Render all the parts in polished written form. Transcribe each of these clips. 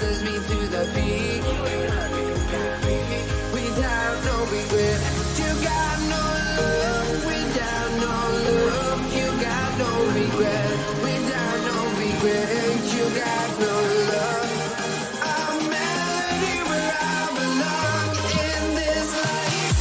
sends me to the peak without no regret. You got no love without no love. You got no regret without no regret. You got no love. I'm melody where I belong in this life.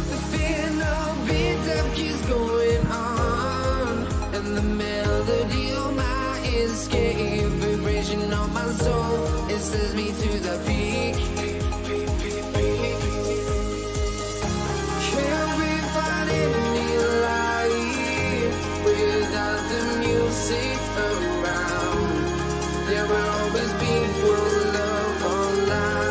The fear no beat up keeps going on, and the melody of my escape vibration on my soul, it sends me to the peak. Can't we find any light without the music around? There will always be one love online.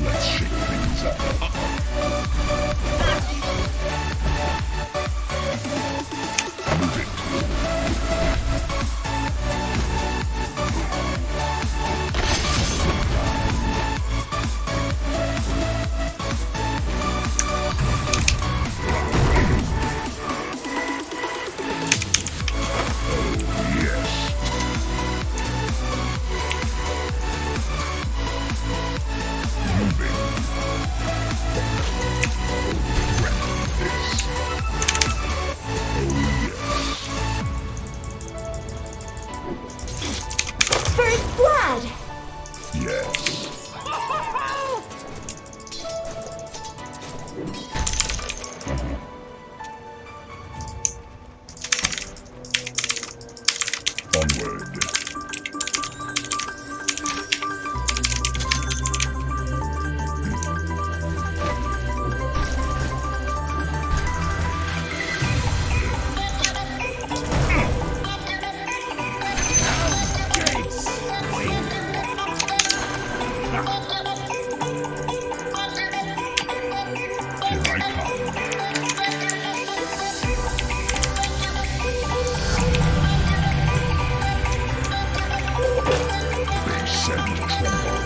Let's shake things up. First blood! Yes. Onward. Here I come. They said tremble.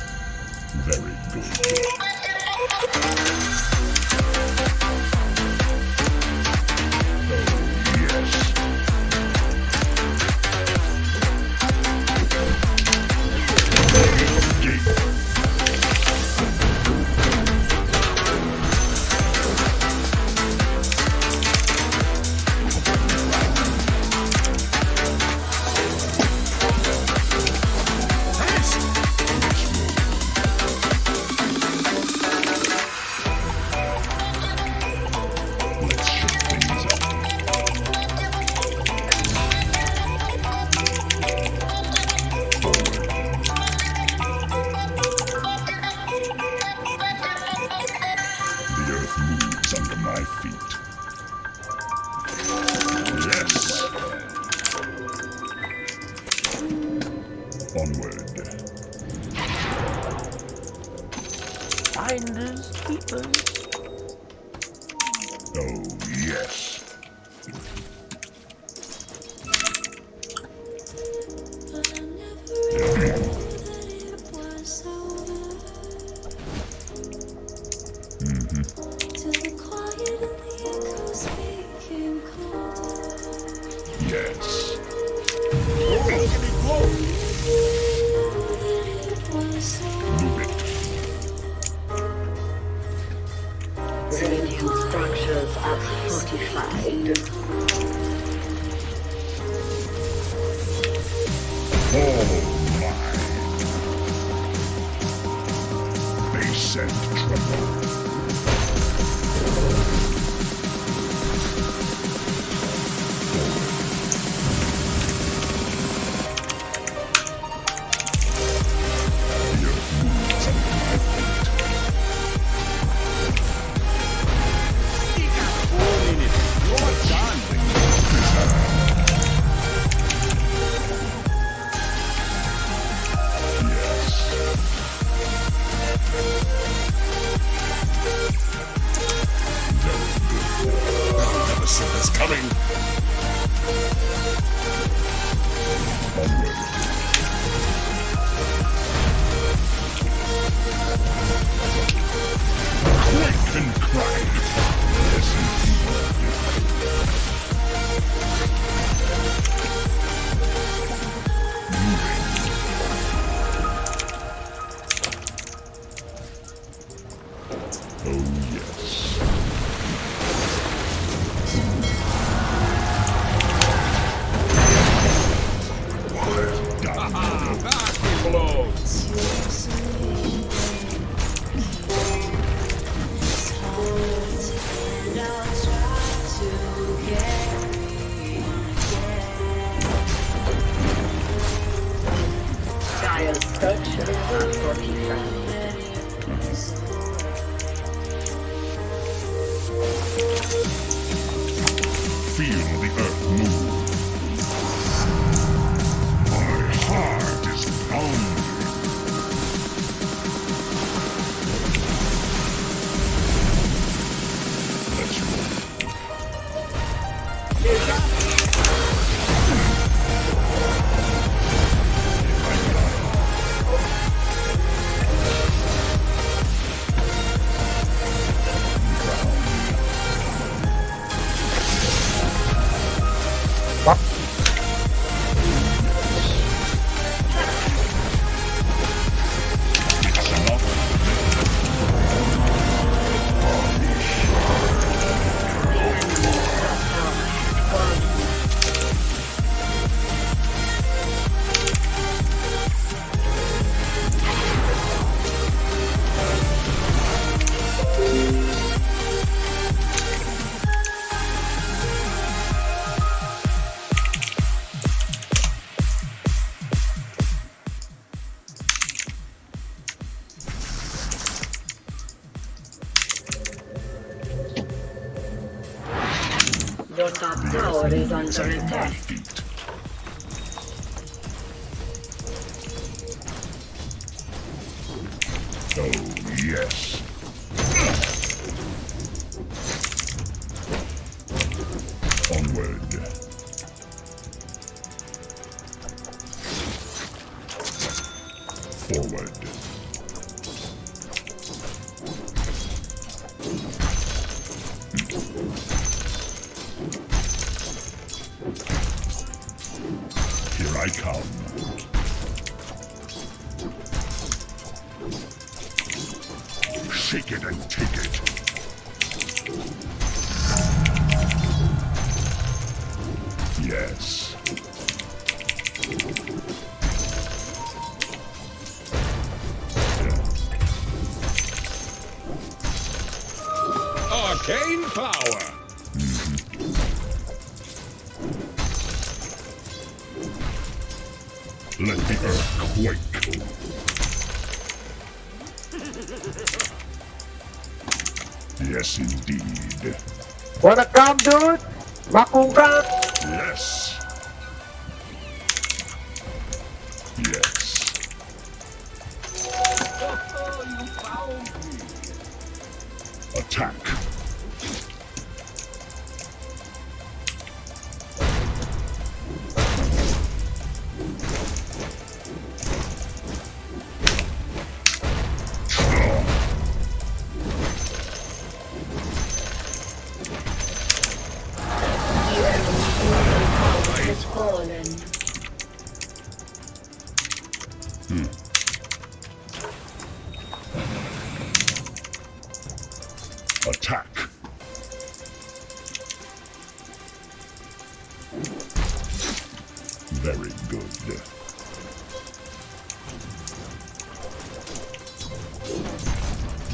Yes, very good. Oh, yes. Let's shake things up. The earth moves under my feet. Yes. Onward. Finders, keepers. Oh, yes. Yes. Move it. Radiant structures are fortified. Oh my. They sent trouble. Is coming. Onward. Quake and cry. Yes, moving. Oh yes. Dire structures are fortified. Feel the earth move. My heart is pounding. Let's roll. It's enough. Your top tower is under Under my attack. feet. Oh yes. Onward. Forward. Here I come. Shake it and take it. Yes. Arcane power. Let the earth quake. Yes, indeed. Wanna come, dude? Makungka? Yes. Yes. You found me. Attack. fallen. Attack. Very good.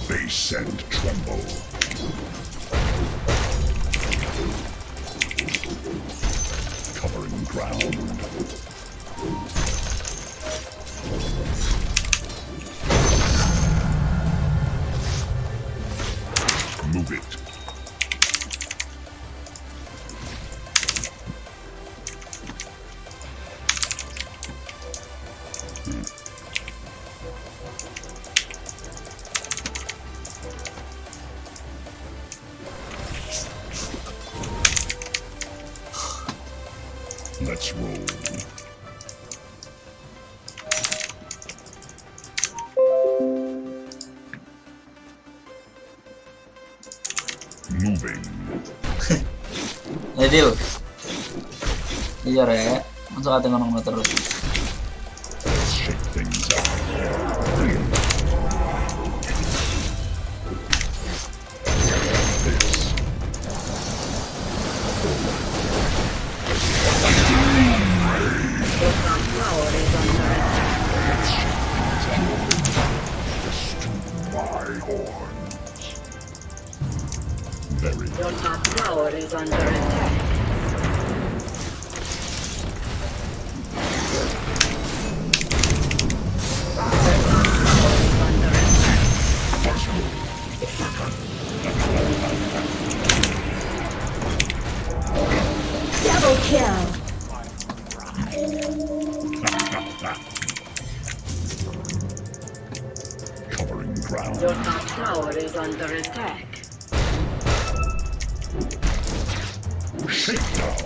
Base and tremble. Covering ground. Move it. Let's roll. Moving. Deal. Iya rek, masa kata ngomong terus. Let's shake things up. This. Your top tower is under attack. My horns. Very Your top tower is under attack. Double kill. covering ground. Your top tower is under attack. Shakedown.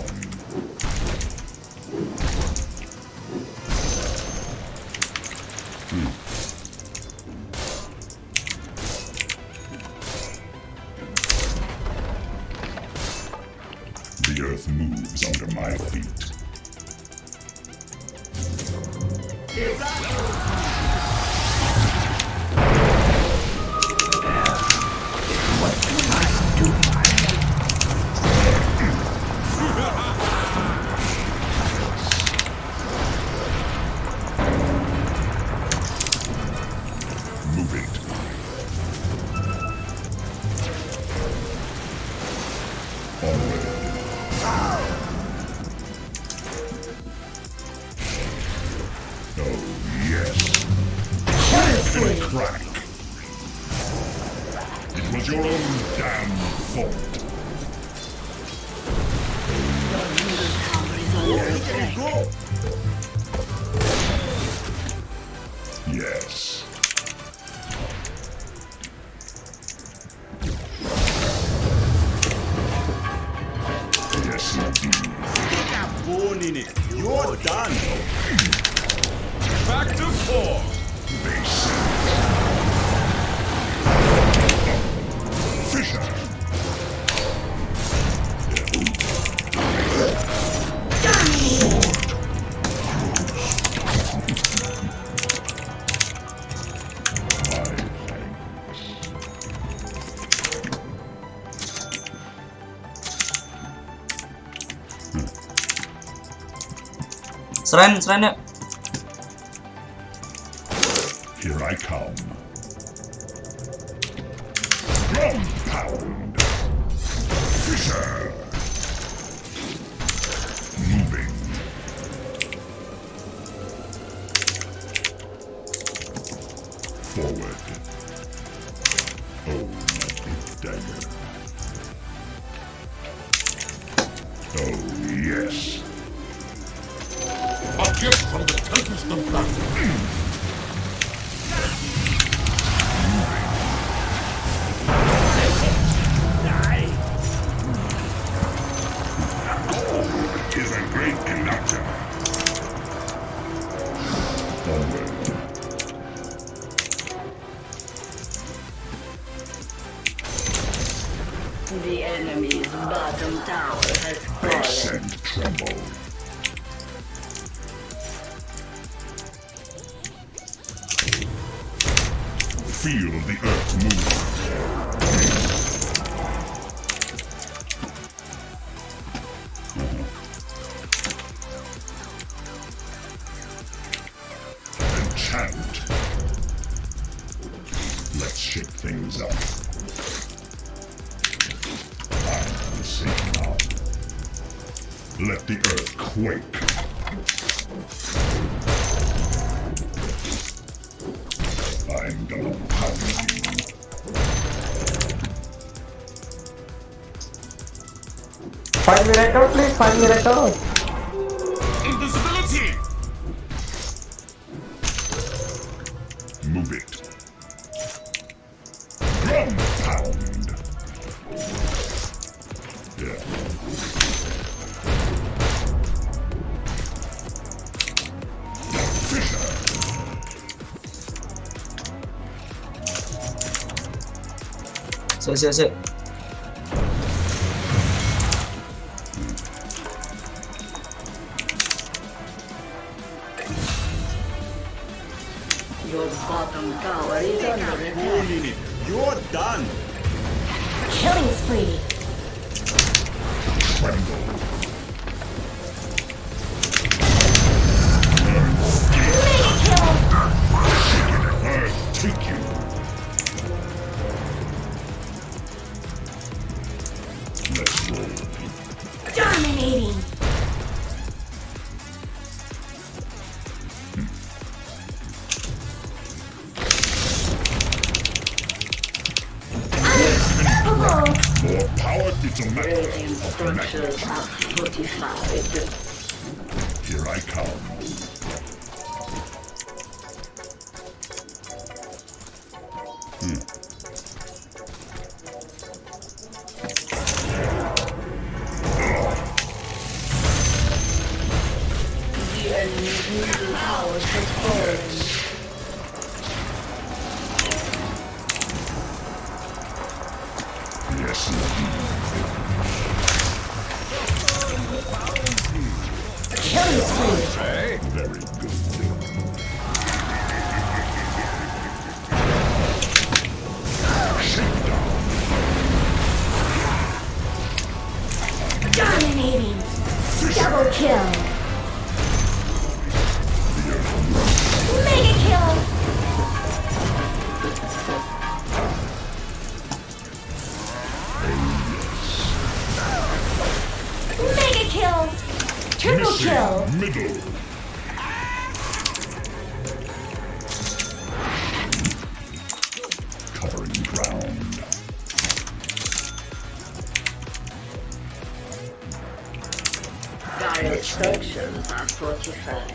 The earth moves under my feet. Move it. Oh, yes. Crack. It was your own damn fault. Yes. Yes, indeed. Got bone in it. You're done. Back to 4. Base. Fisher. Seren yuk. Here I come. Ground pound. Fisher. Moving. Forward. Oh, my big dagger. Oh, yes. A gift from the Tempest of Battle. Is a great conductor. Forward. The enemy's bottom tower has Base fallen. and tremble. feel the earth move. Enchant. Let's shake things up. I'm safe now. Let the earth quake. I'm gonna pound you. Find miracle, please. Find miracle. Invisibility! Move it. Drum pound. Yeah. Fisher. Sik. Your bottom tower is under attack. You're done! Killing spree. Tremble. Mega kill. Earth take you. Let's roll. Dominating. Unstoppable. More power, it's a matter Radiant of structures magnitude. are fortified. Here I come. The enemy's middle tower has fallen. Yes, indeed. Killing spree. Very good. Shakedown. Dominating. Double kill. Mega kill. Mega kill. Triple kill. Middle. Covering ground. Dire structures are fortified.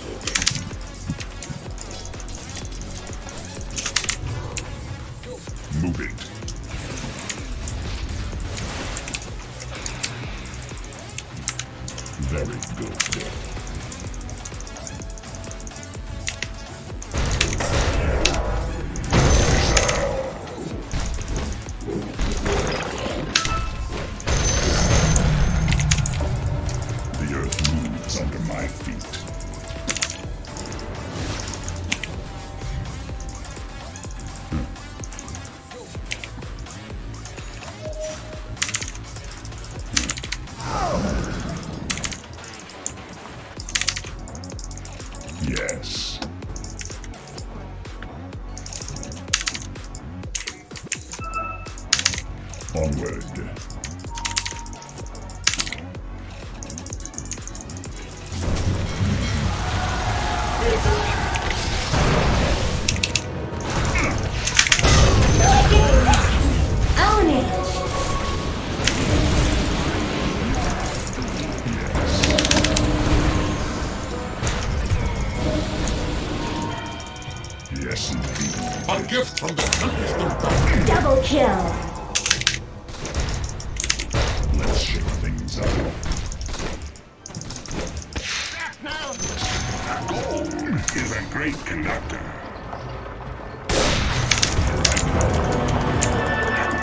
Move it. Very good. The earth moves under my feet. Yes. Onward. Own it. Yes, indeed. A gift from the Tempest of Double kill. Let's shake things up. Gold is a great conductor.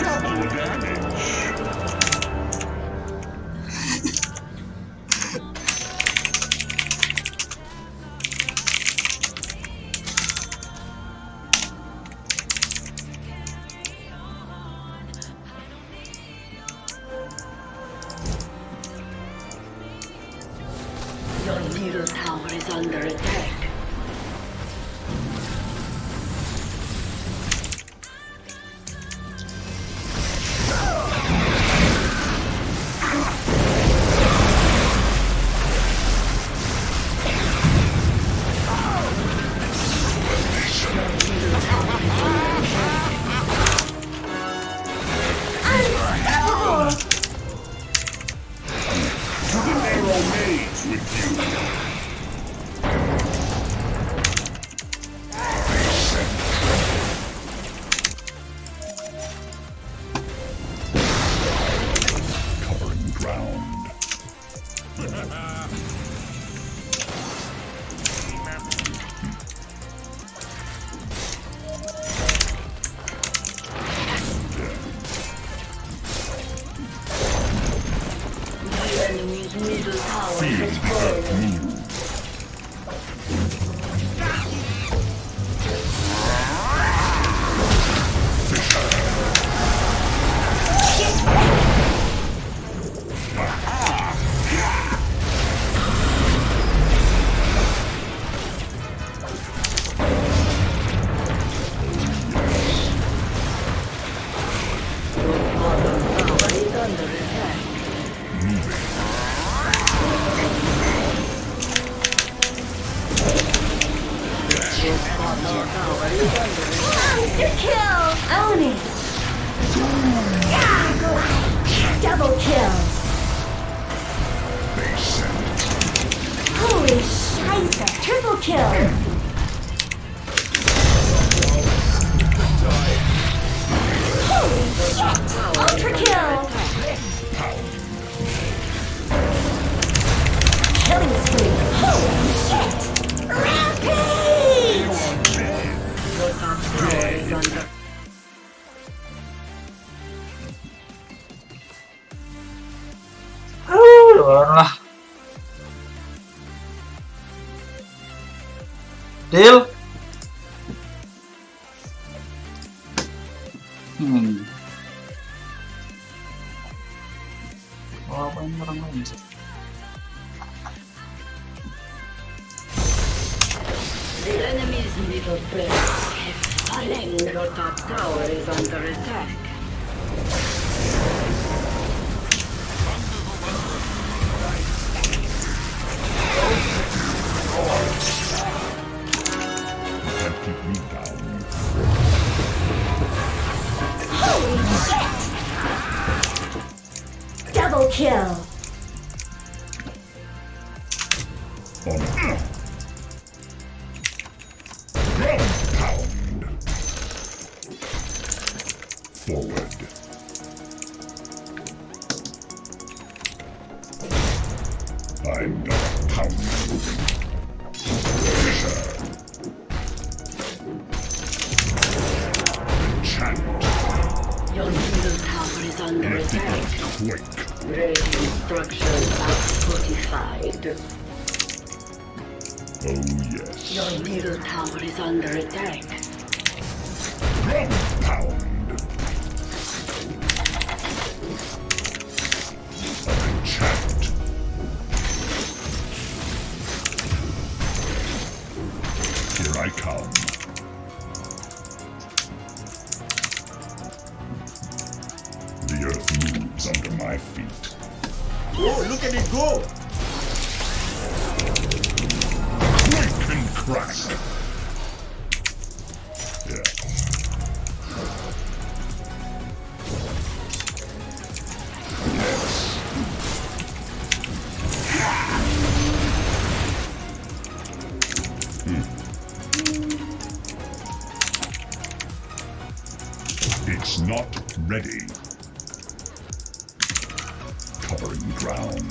Double damage. is under attack. Covering ground. The enemy's middle tower Feel has the earth fallen. move. Tower is under attack. Moving. Tower is under attack. Monster kill! Own it! Double kill! They send. Holy scheisse! Triple kill! Holy shit! Ultra kill! Killing spree! Holy shit! Rampage! Your top tower is under Lah. Deal. Oh, apa ini orang lain sih? The enemy's middle barracks have fallen. Your top tower is under attack. And keep me down. Holy shit! Double kill! On ground pound. Forward. I'm gonna pound you. Fisher. Enchant. Your middle tower is under Let the attack. earth quake. Radiant structures are fortified. Oh yes. Your middle tower is under attack. Ground pound. Enchant. Here I come. The earth moves under my feet. Oh, look at it go! Quake and crack. Yeah. Yes. It's not ready. Covering ground.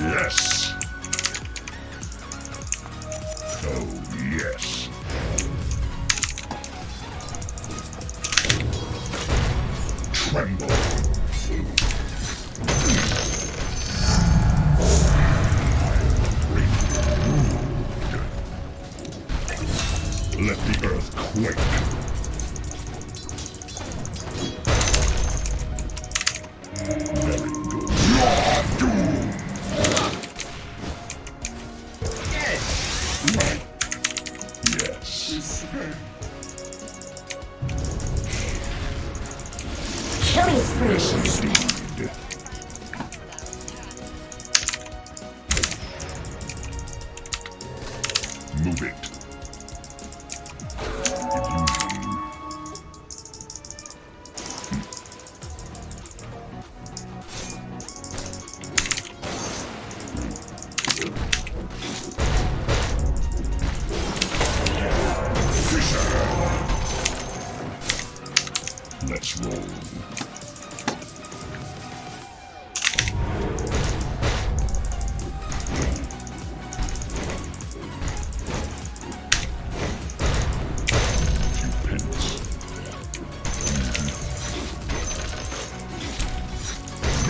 Yes. Oh, yes. Tremble. Let the earth quake. Very good. Your doom. Killing spree. Seed. Move it. Illusion. Let's roll.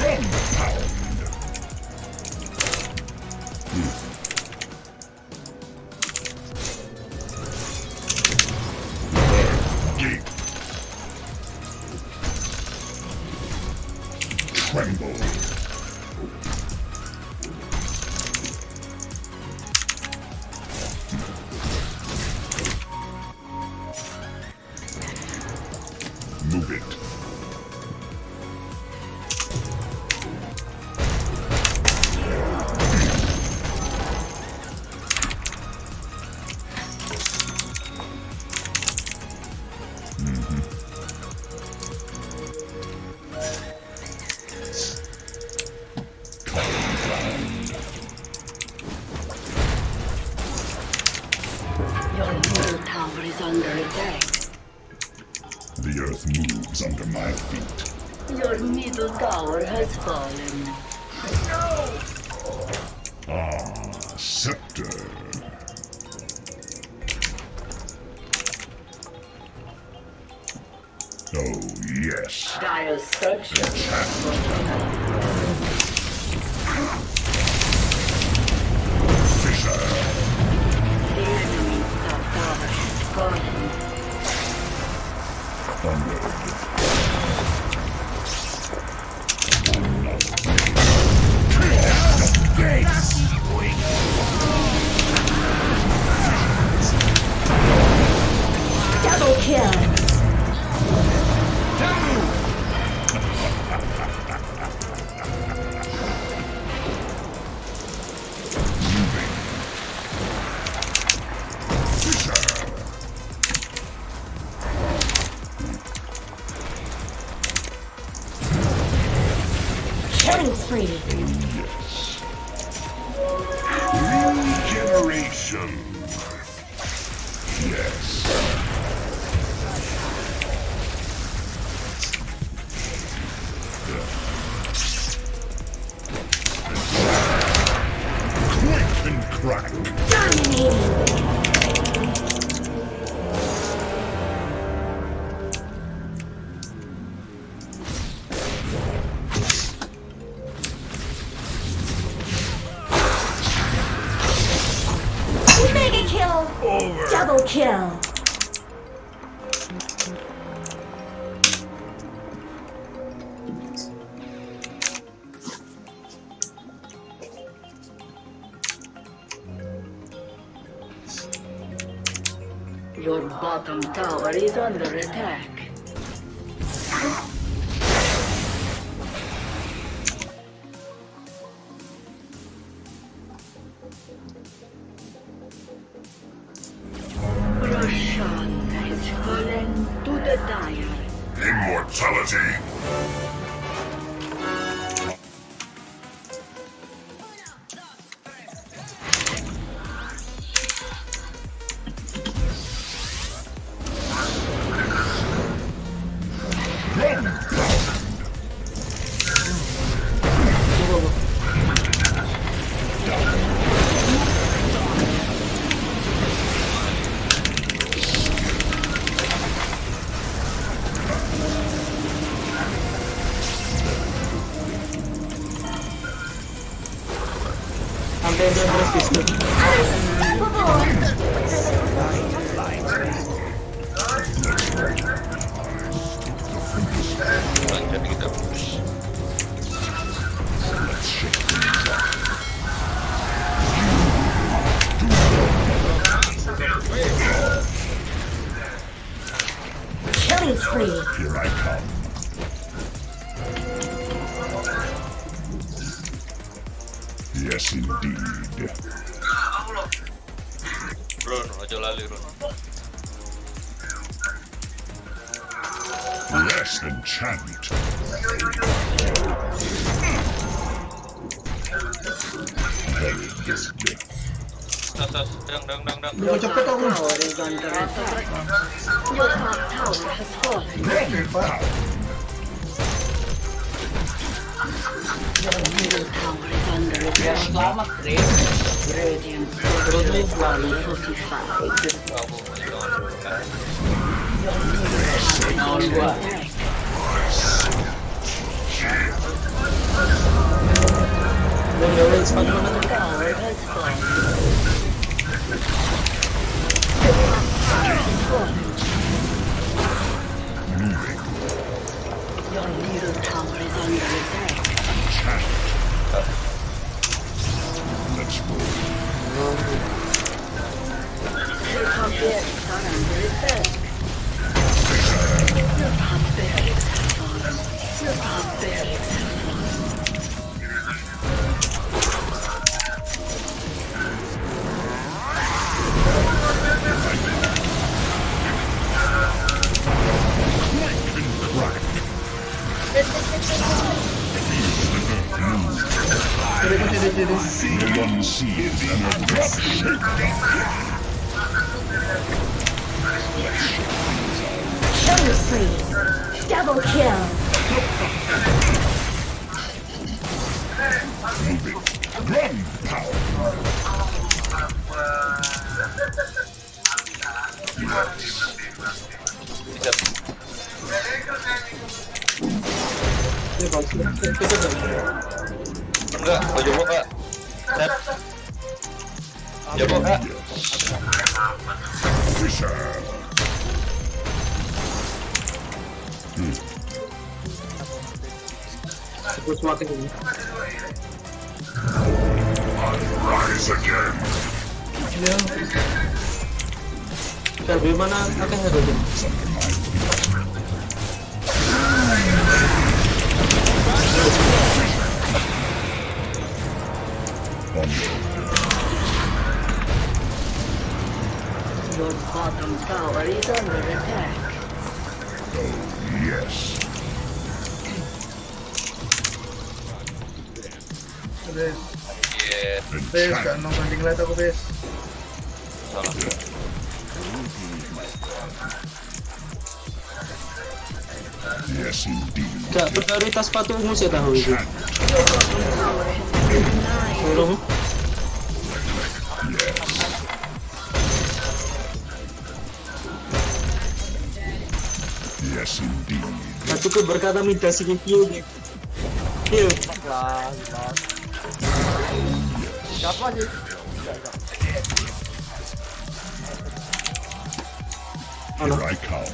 Drum pound. Gate. Tremble. Move it. Your middle tower is under attack. The earth moves under my feet. Your middle tower has fallen. Scepter. Oh, yes. Dire structure. Fisher. The enemy's top tower has fallen. Onward. Double kill. Killing spree. Yes. Regeneration. Yes. Quick and crack. Dominating. Mega kill. Double kill. Your bottom tower is under attack. Roshan has fallen to the dire. Immortality. Drum pound. Sampai dia terus pistol. Jadi kita push. Killing spree. Here I come. Yes, indeed. Run, ojo lali run. Rest and chant. Very good. Tas, dang. Your top tower is under attack. Your top tower has fallen. Your middle tower is under attack. Selamat, Dre. Radiant structures are fortified. Kamu Lawan gua. Tower has fallen. Your middle tower is under attack. Let's move. Your top barracks are under attack. Your top barracks have fallen. Your top barracks have fallen. No one sees another shakedown. Killing spree. Double kill. Run, power. enggak, ojo buka. Set. Ya buka. Fisher. Rise again. Kalau mana akan ada jam? Your bottom tower is under attack. Yes. Yes. Bes, kan nonton di ngeliat aku, Bes. Salah. Yes, indeed. Gak prioritas sepatumu saya tahu itu. Your bottom tower has been denied. Suruh. Yes, indeed. Gak cukup berkata midas ini kill. Kill. Siapa sih? Here I come.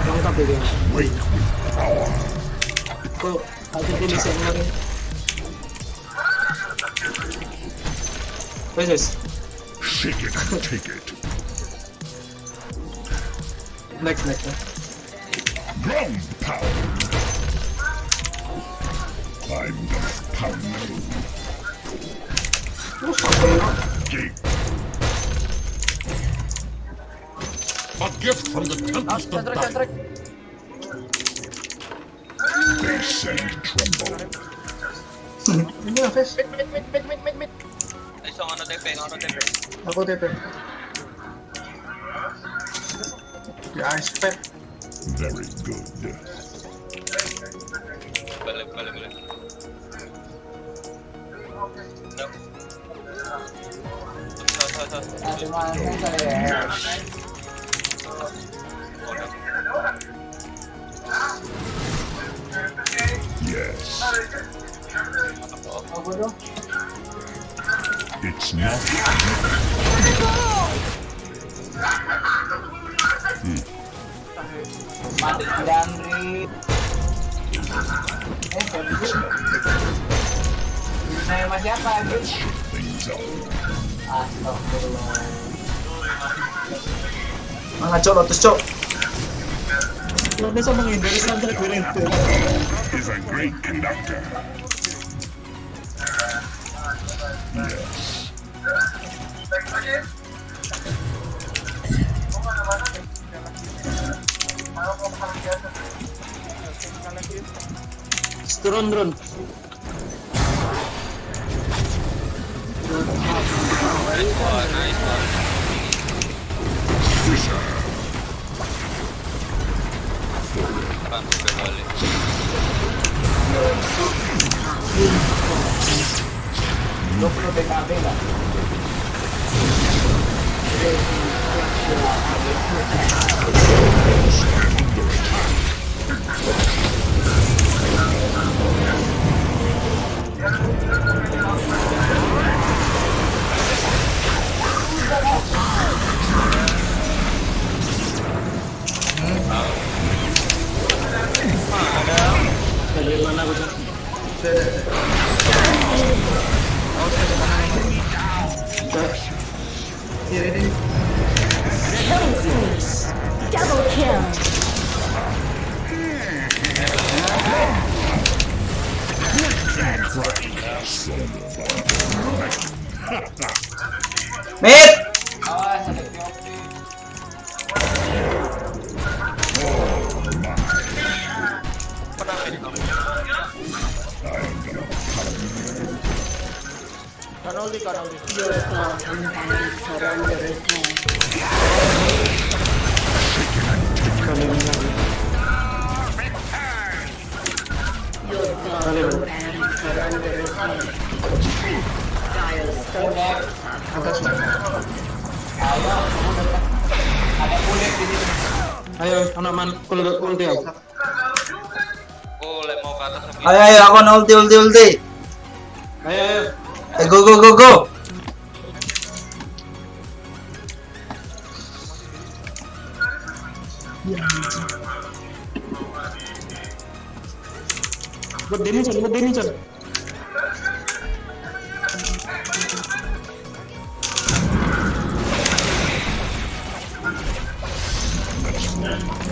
Lengkap ya dia. Wait, power. Kok ada dia bisa ngeluarin? Wes. Shake it and take it. Next. Ground pound. I'm gonna pound you. Gate. A gift from the tempest of battle. They say tremble. Ini lah, Bes. Mid. Iso ngono TP. Aku TP. Di ice pack. Very good. Balik. No. Yes. It's not. Mati Andri. Saya masih apa lagi? Things up. Astagfirullah. Mana cok, lotus cok. bisa menghindari santet goreng itu. Is a great conductor. Drone. Nice one. Kan udah balik. Dari mana aku? Killing spree. Double kill. Mit. Your bottom barracks are under attack. Your bottom barracks are under attack. Dire structures Ayo, anak man, ulti aku. Boleh mau ke atas lagi. Ayo, aku ulti. Ayo. Go. Berdiri, Chan.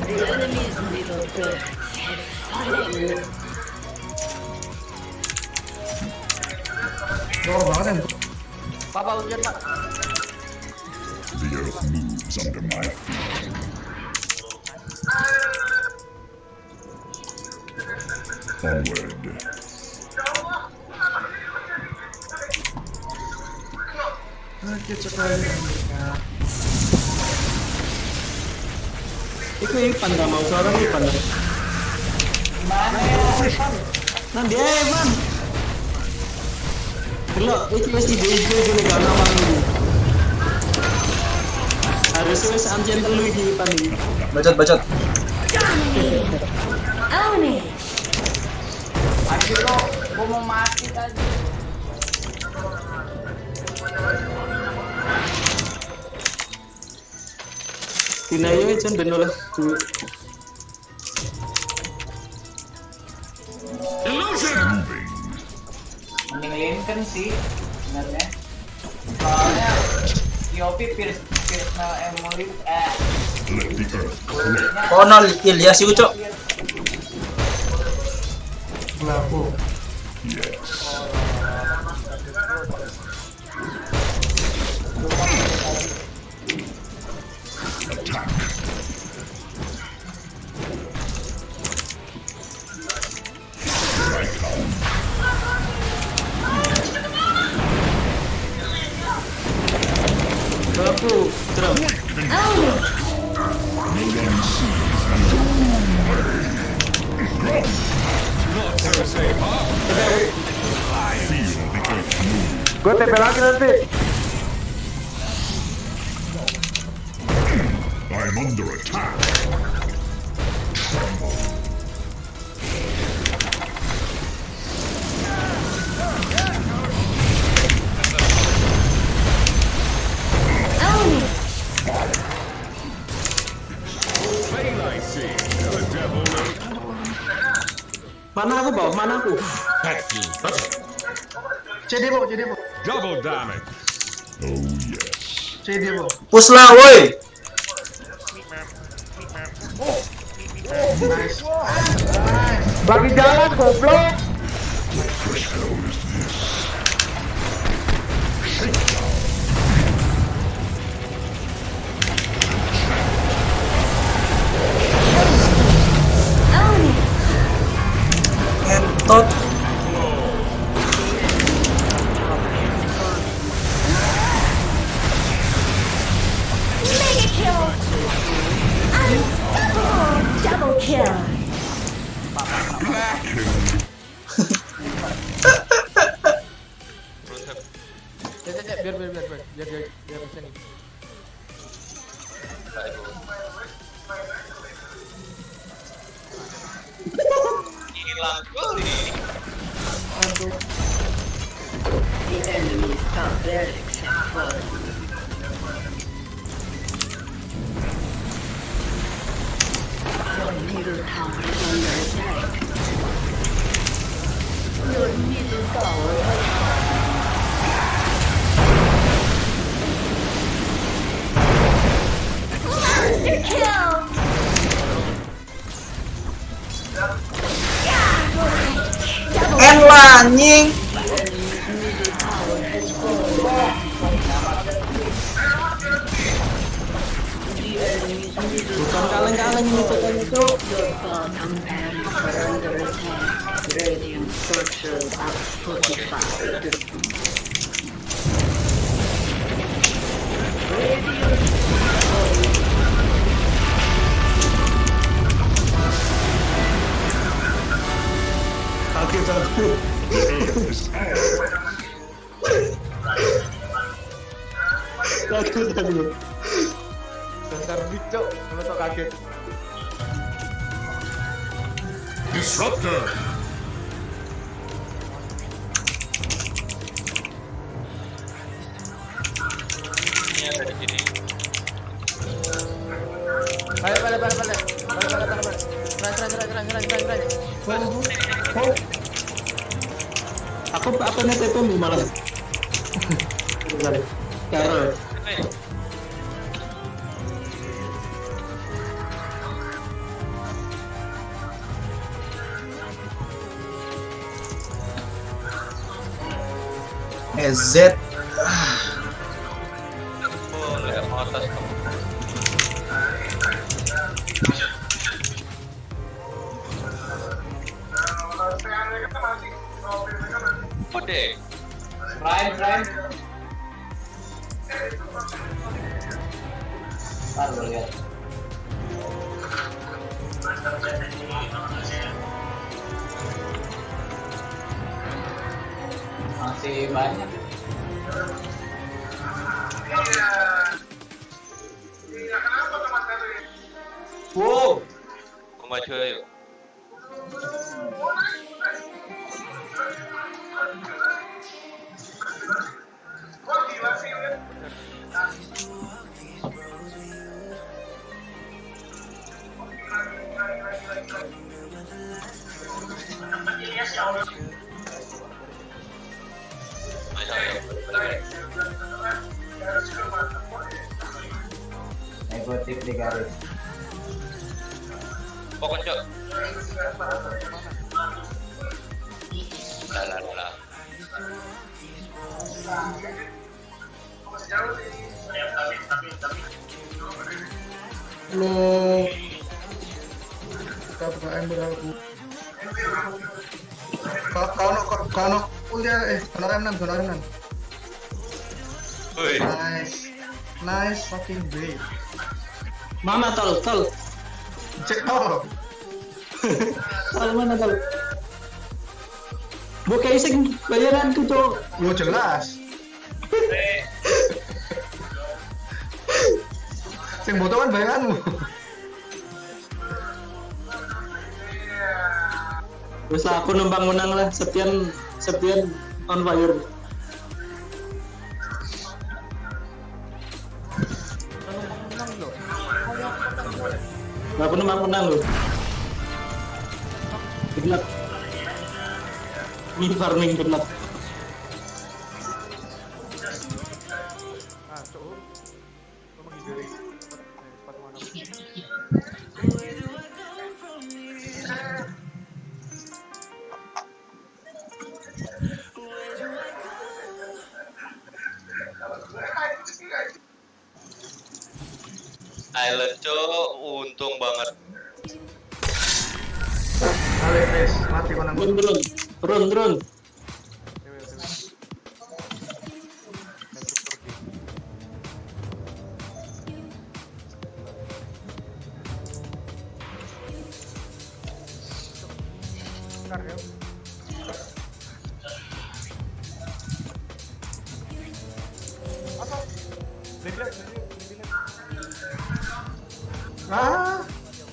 The enemy's middle barracks have fallen. The earth moves under my feet. Onward. Itu ipan gak mau seorang ipan. Nanti Evan. Belok, itu masih hijau gini gak nama ini. Harusnya wes ancien telu iki ipan iki. Bacot. Own it. Dinainya Chan ben oleh duit. Mendingan sih sebenarnya. Soalnya Yopi Pierce Emily Let the earth clear. Konol Ilyas iku, Cok. Yes. Attack. Right on. Aku drum. Own it. Gue TP lagi nanti. I'm under attack. Own it. Mana aku, Bob? Mana aku? CD bo. Double damage. Oh yes. CD bo. Push lah, woi. Nice. Bagi jalan goblok. Own it. Entot. Mega kill. Unstoppable. Double kill. Biar bisa nih. Hilang kali. The enemy's top barracks have fallen. Your middle tower is under attack. Your middle tower has Monster kill. Double Lah anjing. Bukan kaleng-kaleng ini bukan itu. your bottom barracks are under attack. Radiant structures are fortified. Dasar bicok, kalau tak kaget. Disruptor. Ini ada di sini. Balik. Serang. Aku apa nih itu malah. Kalo. Z. Oh, lihat mau atas kamu. Ode. Prime. Ntar gue lihat. Masih banyak. Wow. Mau maju yuk. Negatif di garis. Pokoknya cok. Lah. Halo. Kita bukaan berlaku. Kano kuliah kano remnan. Woi. Nice fucking great. Mana tol? Cek tol. Tol mana tol? Bukan iseng bayaran tuh cok. Lo jelas. Sing foto kan bayanganmu. Terus lah aku numpang menang lah, sepian on fire. Gak aku numpang menang loh. Gelap. Ini farming gelap. Island cok, untung banget. Balik guys, mati kau nanggung. Turun.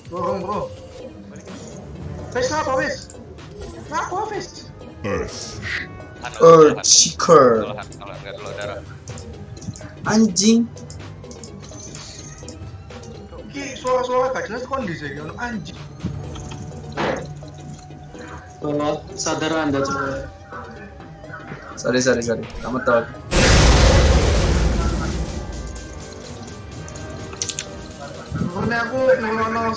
Dorong bro. Fes apa Fes? Apa Fes? Earth Seeker. Kalau nggak dulu darah. Anjing. Ki suara-suara gak jelas kondisi gitu anjing. Tolong sadar Anda coba. Sorry. Kamu tahu. Pokoknya aku ngelono.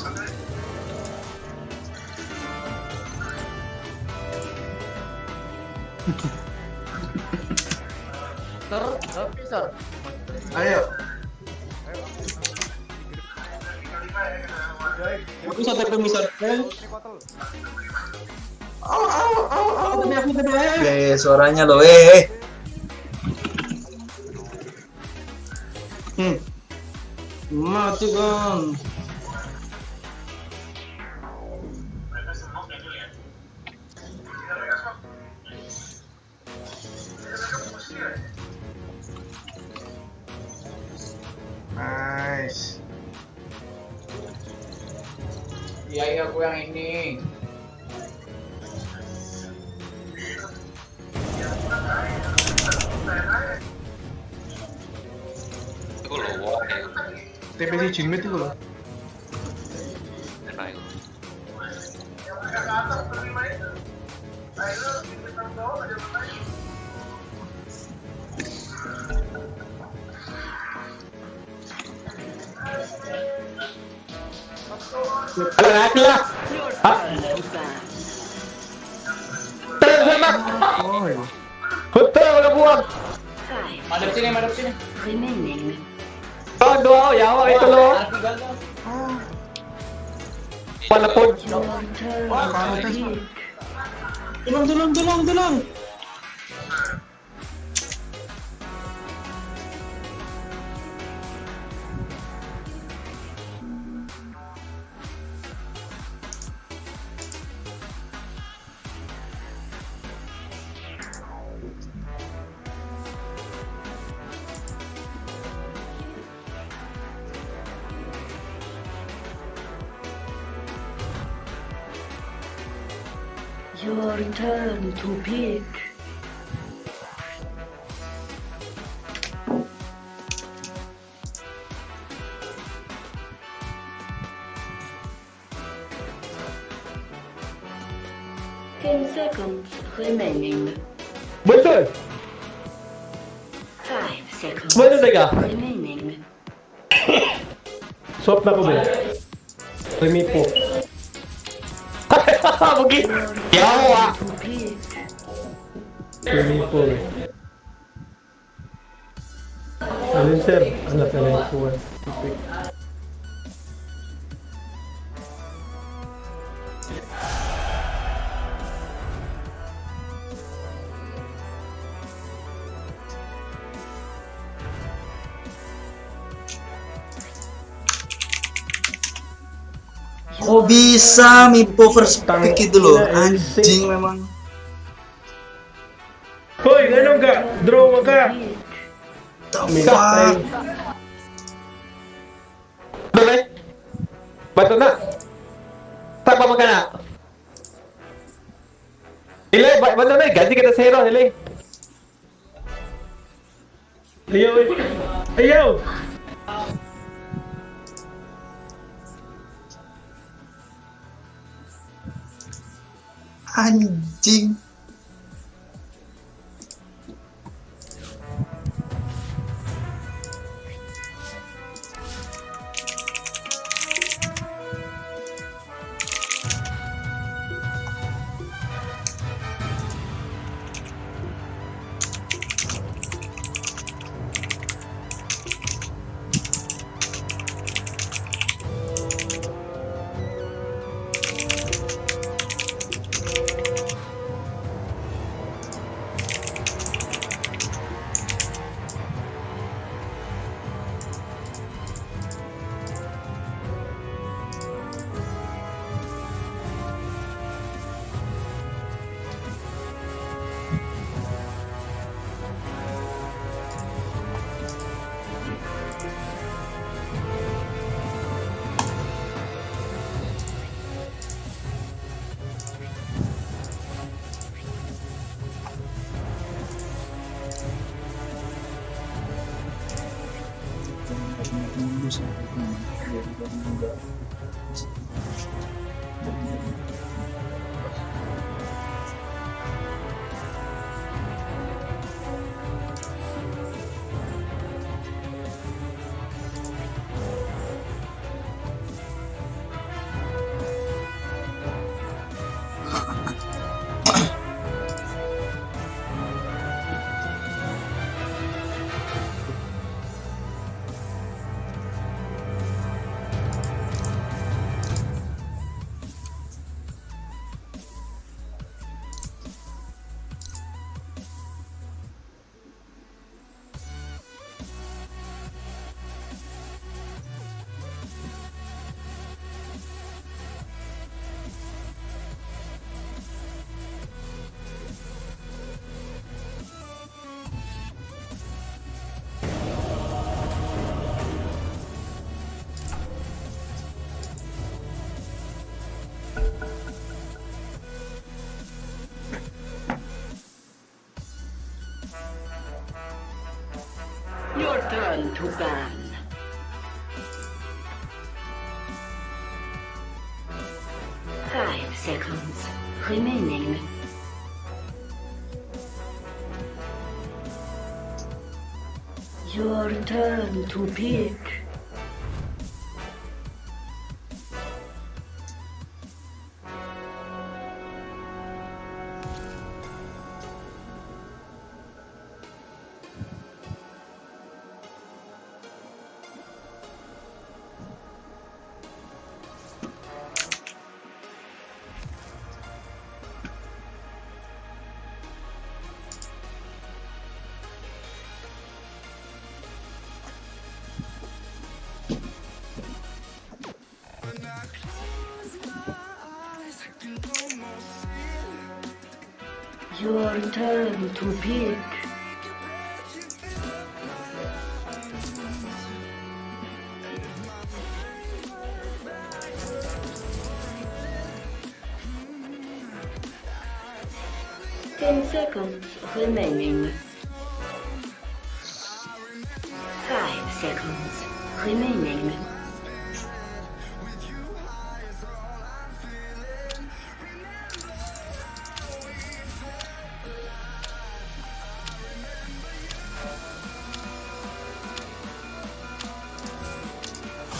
Sir. Ayo. Aku sadar misal. Suaranya loh, mati kan. Nice. Iya aku yang ini. Itu loh, wah kayak TPC Jimit itu loh. enak itu. Oh iya. Betul udah buang. Madep sini. Remaining. Oh, doa ya awak itu lo. Walaupun Your turn Kalo to tes pick. Tolong. Your turn to pick. Ten seconds remaining. betul. 5 seconds Betul tega. remaining. Swap na ko ba? Remipo. Mungkin. Yawa. To pick. Remipo. Alin sir, anak na lang po. Kok bisa mipo first pick itu loh, anjing memang. Hoy, ano ka? Draw ka. Fuck. Boleh? Bato na. Takpa mo ka na. Ile, bato na. Ganti kita sa hero, Ile. Ayaw. Anjing. Your turn to ban. 5 seconds remaining. Your turn to pick. Your turn to pick. Ten seconds remaining. 5 seconds remaining.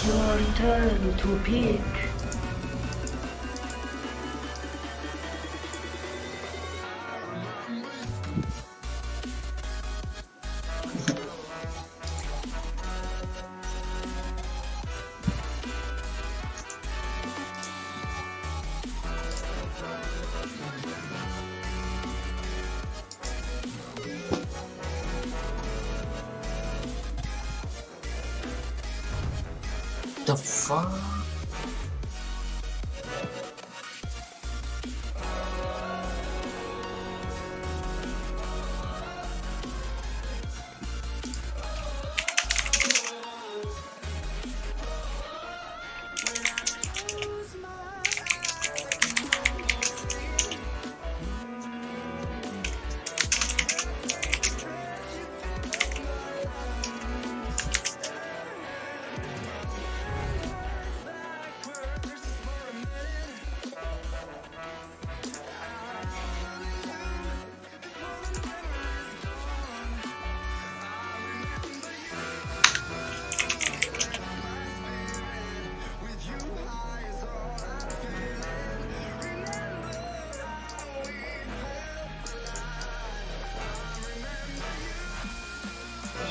Your turn to pick. The fuck?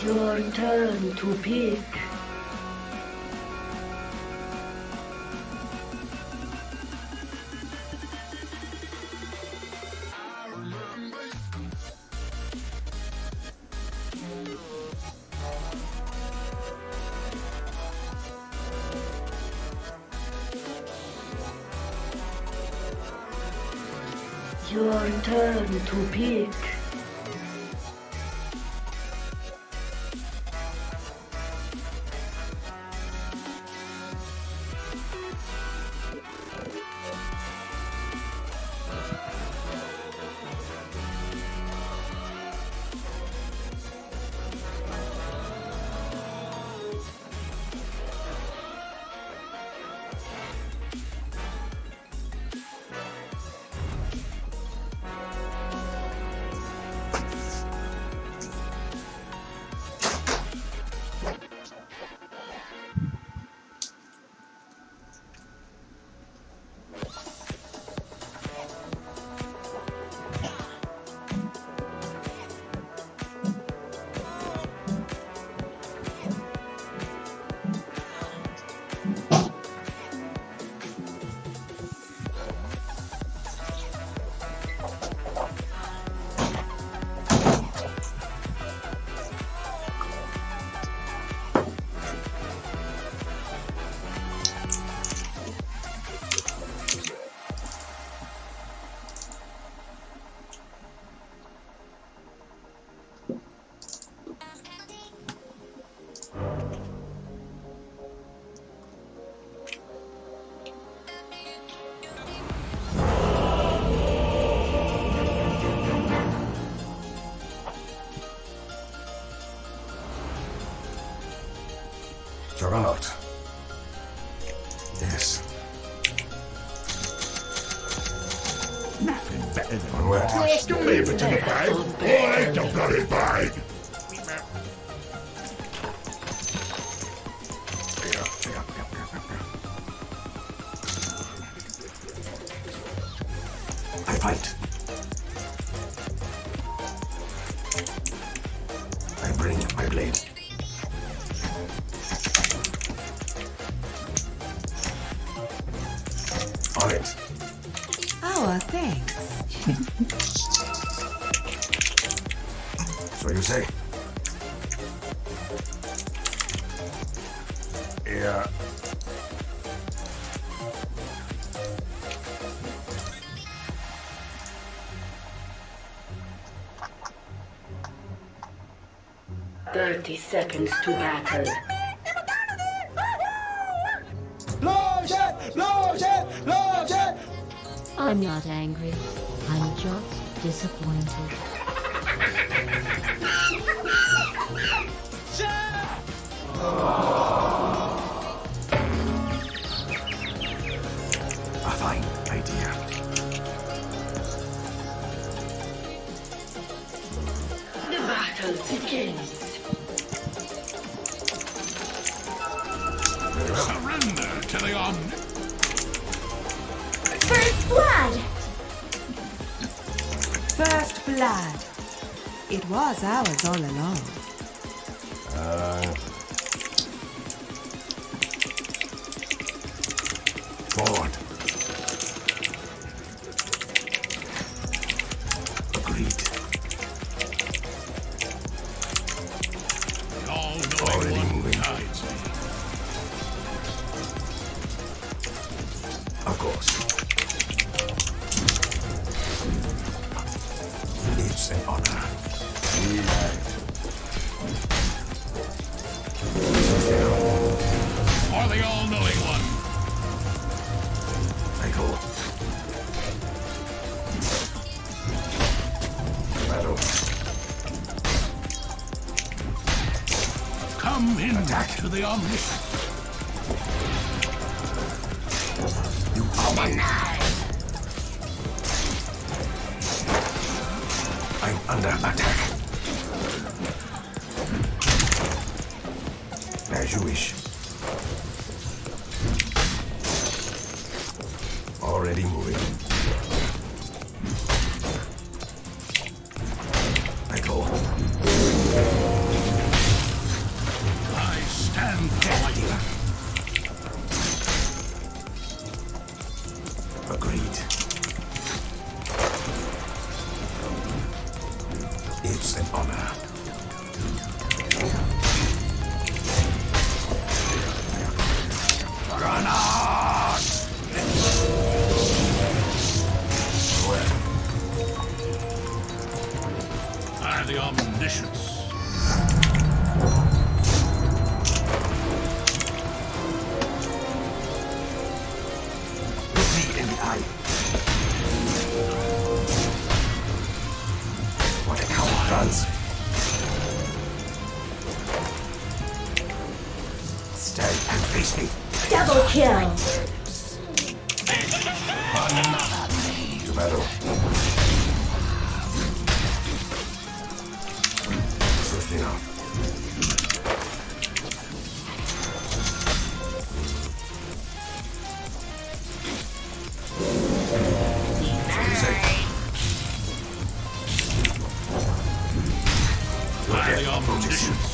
Your turn to pick. Your turn to pick. Juggernaut. Yes. Nothing better than Onward. You leave it in the bag, or I don't got it bag. I fight. I bring my blade. On it. Oh, thanks. So you say? Yeah. Thirty seconds to battle. I'm not angry. I'm just disappointed. A fine idea. The battle begins. Very well. Surrender to the omni. First blood! First blood. It was ours all along. Forward. Agreed. The all-knowing Already one moving. guides me. Of course. It's an honor. Or the all-knowing one. I go. Battle. Come in Attack. to the omniscient. You are mine. I'm under attack. As you wish. Already moving. I go. I stand for light. Agreed. It's an honor. Granat! Well, By the omniscience. look me in the eye. What a coward does. Stand and face me. Double kill! To battle. Swiftly now. So you say? By Okay, the approaches. omniscience.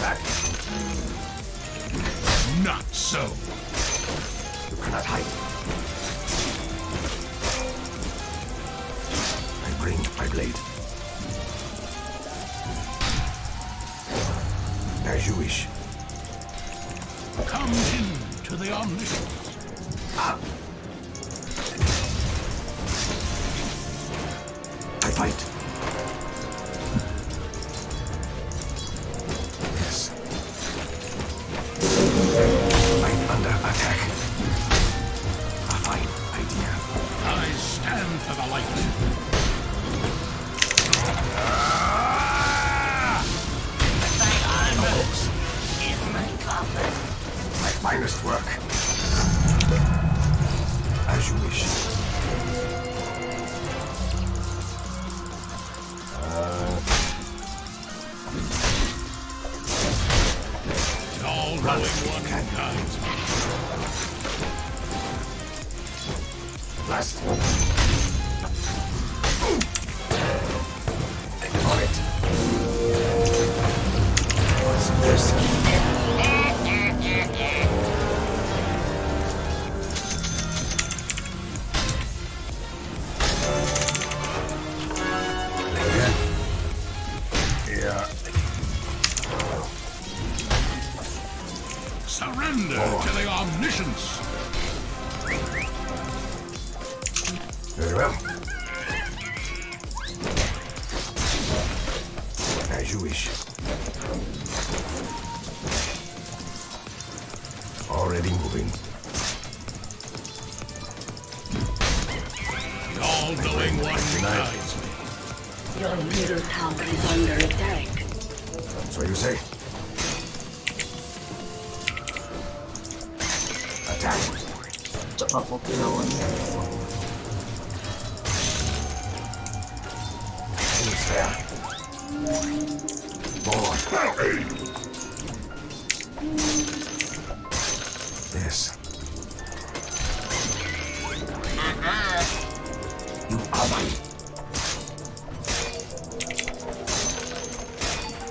Back. Not so. You cannot hide. I bring my blade. As you wish. Come in to the omniscient. I fight. Yes. I'm under attack. A fine idea. I stand for the light. One guides me. Blast. On it. What's this? Again. Yeah. Surrender to the omniscience. Very well. As you wish. Already moving. The all-knowing one guides me. Your middle tower is under attack. So you say? Attack. Cepat kopi lawannya. Seems fair. More. This. You are mine.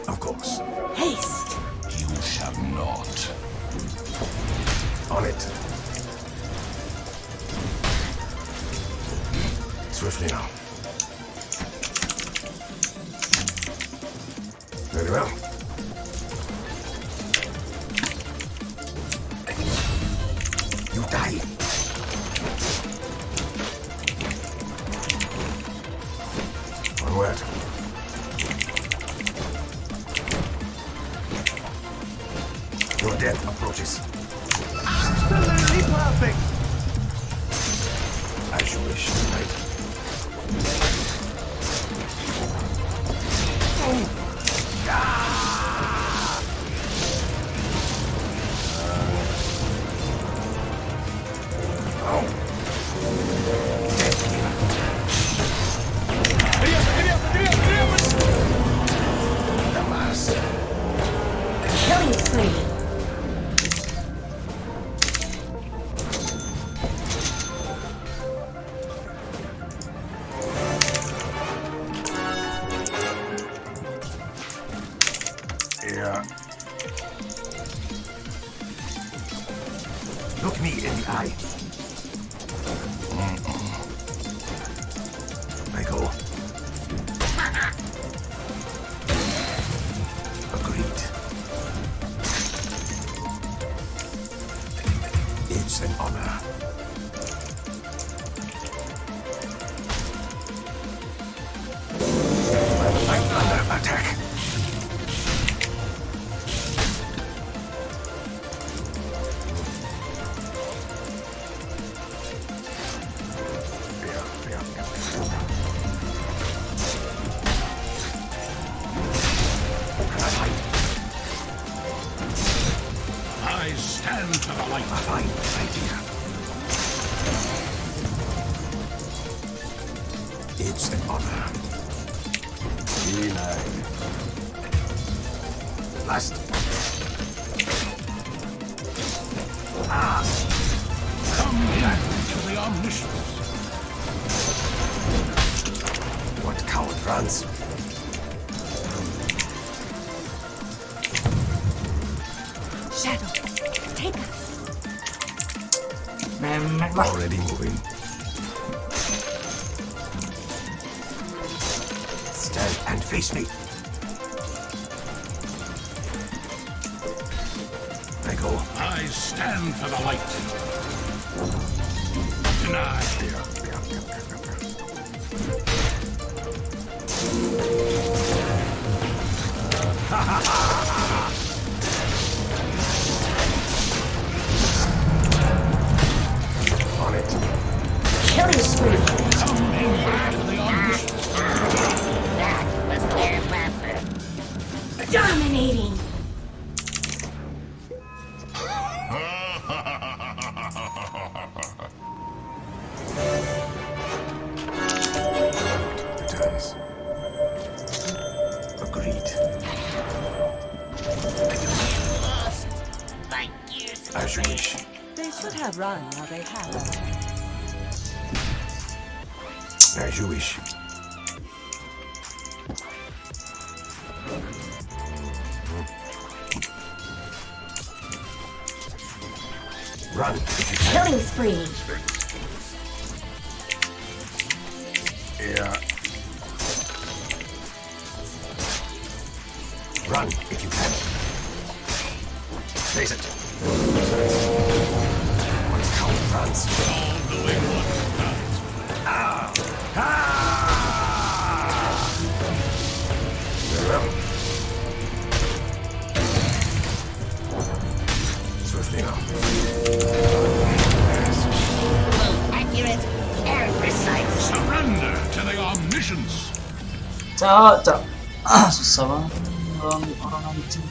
Of course. Haste! You shall not. On it. Swiftly now. Very well. You die. Onward. Your death approaches. Absolutely perfect. As you wish, knight. Killing spree! Yeah. Look me in the eye. I go. Agreed. It's an honor. I'm under attack. I stand for the light. A fine idea. It's an honor. Last. Come back to the omniscience. What coward runs? Shadow, take us. Memek lah. Already moving. Stand and face me. I go. I stand for the light. Denied. On it. Killing spree! Come in to the omniscience. Dominating! Returns. Agreed. As you wish. They should have run while they had. As you wish. Run if you can. Killing spree. Yeah. Run if you can. Face it. What count France? Swiftly now. Accurate and precise. Surrender to the omniscience. Cak. Susah banget orang anjing.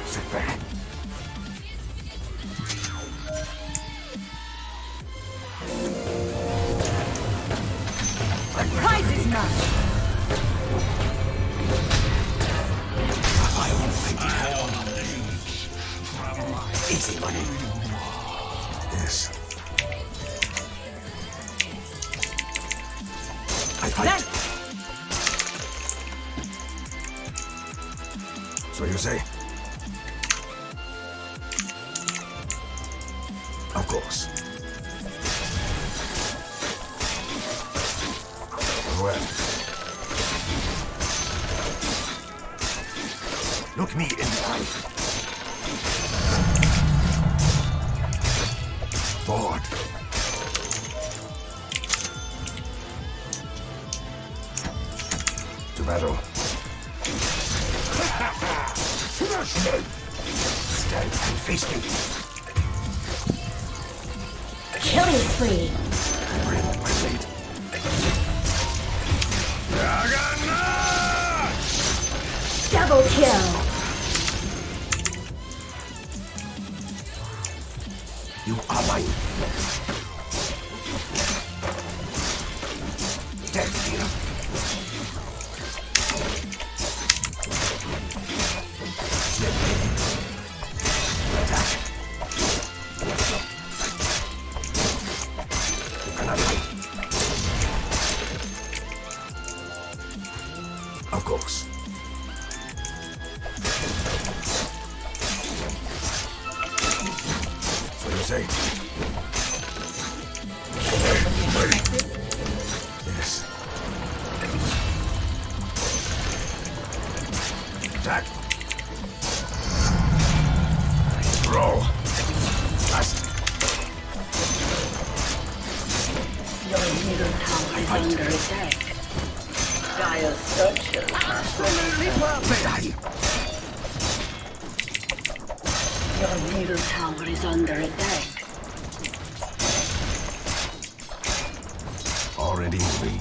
Sit back. Prize is mine. Easy money. Yes. I fight. So you say? Of course. Well. Look me in the eye. Forward. To battle. Stand and face me. Killing spree. Bring my blade. Double kill. You are mine. Dead here. Attack. You cannot hide. Of course. So you say? Yes. Attack. Roll. Fast. Your middle tower is under attack. Dire structure. Die. Your middle tower is under attack. Already moving.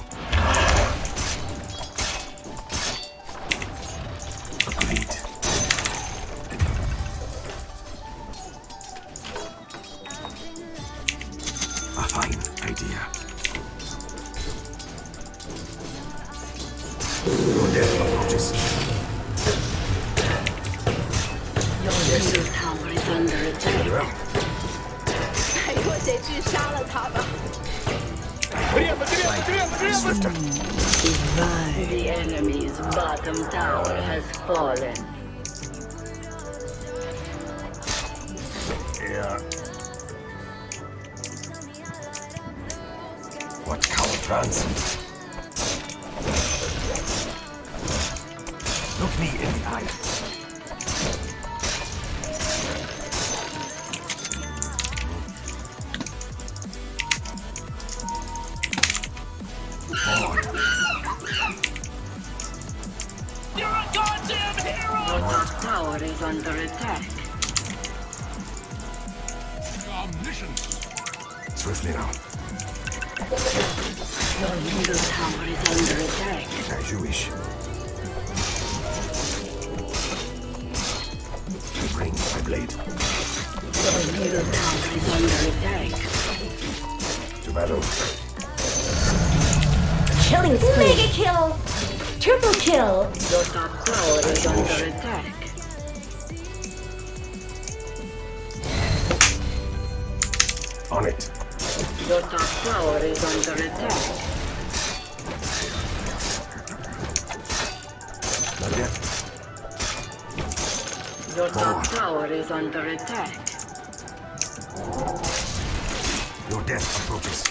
Agreed. A fine idea. Your death approaches. Your middle tower is under attack. Well, 我得去杀了他吧。 swifter. The enemy's bottom tower has fallen. Yeah. What coward runs? Look me in the eye. Forward. Your top tower is under attack. Omniscience. Swiftly now. Your middle tower is under attack. As you wish. I bring my blade. Your middle tower is under attack. To battle. Killing spree. Mega kill. Triple kill. Your top tower is under attack. On it. Your top tower is under attack. Not yet. Your top tower is under attack. Your death approaches.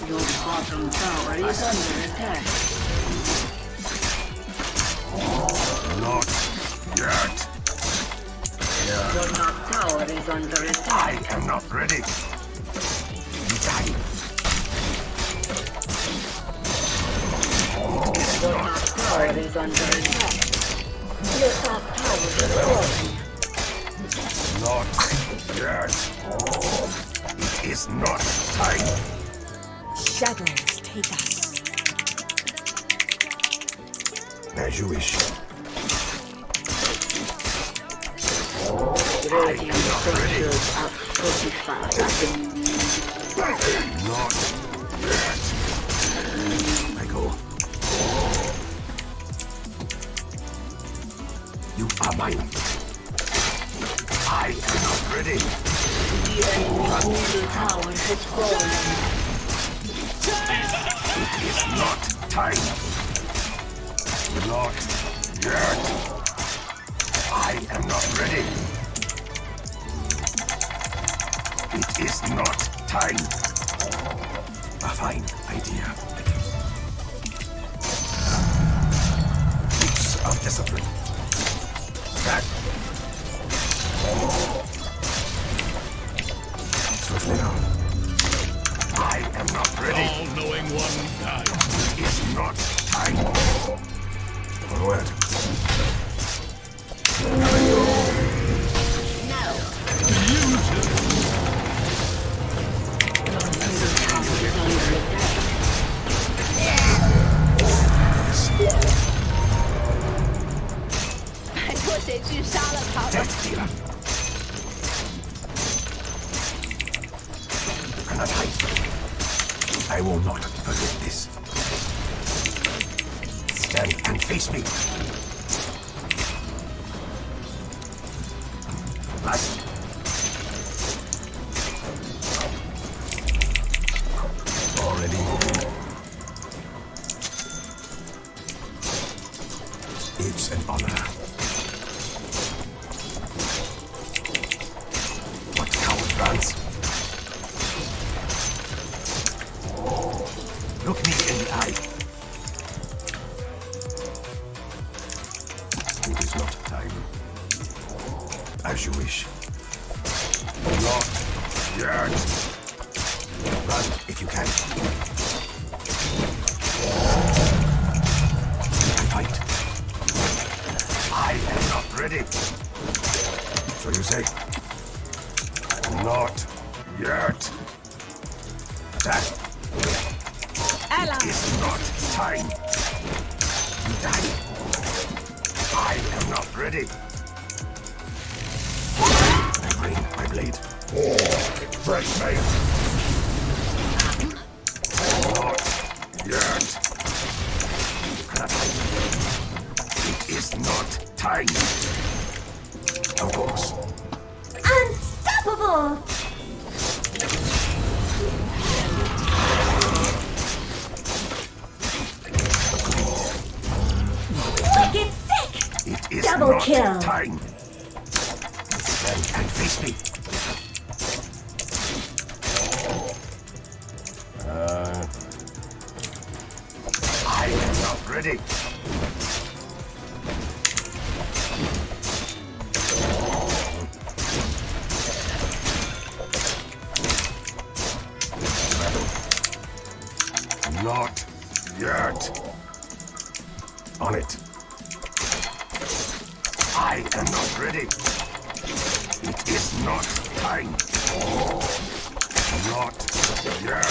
Your bottom tower is under attack. Not yet. Your top tower is under I attack. am not ready. You die. Your top tower is under attack. Your top tower is falling. Not yet. It is not time. Shadows take us. As you wish. Radiant structures are fortified. Not yet. I go. You are mine. I am not ready. The enemy's middle tower has fallen. It is not time. Not yet. I am not ready. It is not time. A fine idea. Roots of discipline. That. Swiftly now. I am not ready. All-knowing one dies. It is not time. Onward. Death dealer. You cannot hide. I will not forget this. Stand and face me. Last. Already moving. It's an honor. What coward runs? Look me in the eye. It is not time. As you wish. Not yet. Run if you can. I fight. I am not ready. So you say? Not yet. Attack. It is not time. You die. I am not ready. I bring my blade. Fresh mail. Not yet. Cannot hide. It is not time. Of course. Unstoppable! Wicked sick! It is Double not kill. time. Stand and face me. I am not ready. Not yet. On it. I am not ready. It is not time. Not yet.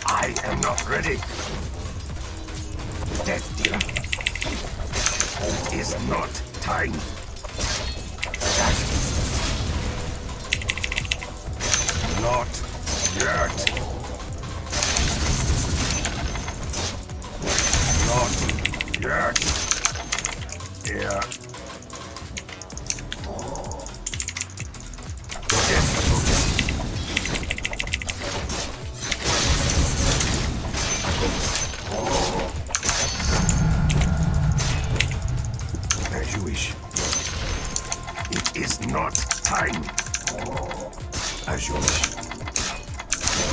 I am not ready. Death dealer. It is not time. yet. Here. As you wish. It is not time. As you wish.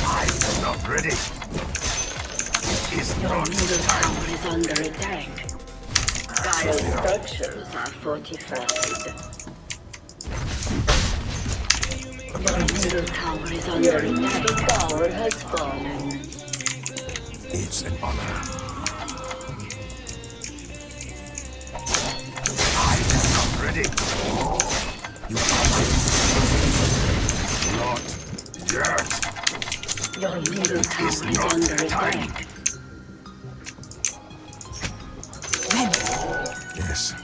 I am not ready. It is Your not middle time. tower is under attack. Dire structures are fortified. Your middle tower is under attack. The tower has fallen. It's an honor. I am not ready. You are not yet. Your middle It's tower is not under time. attack. Yes,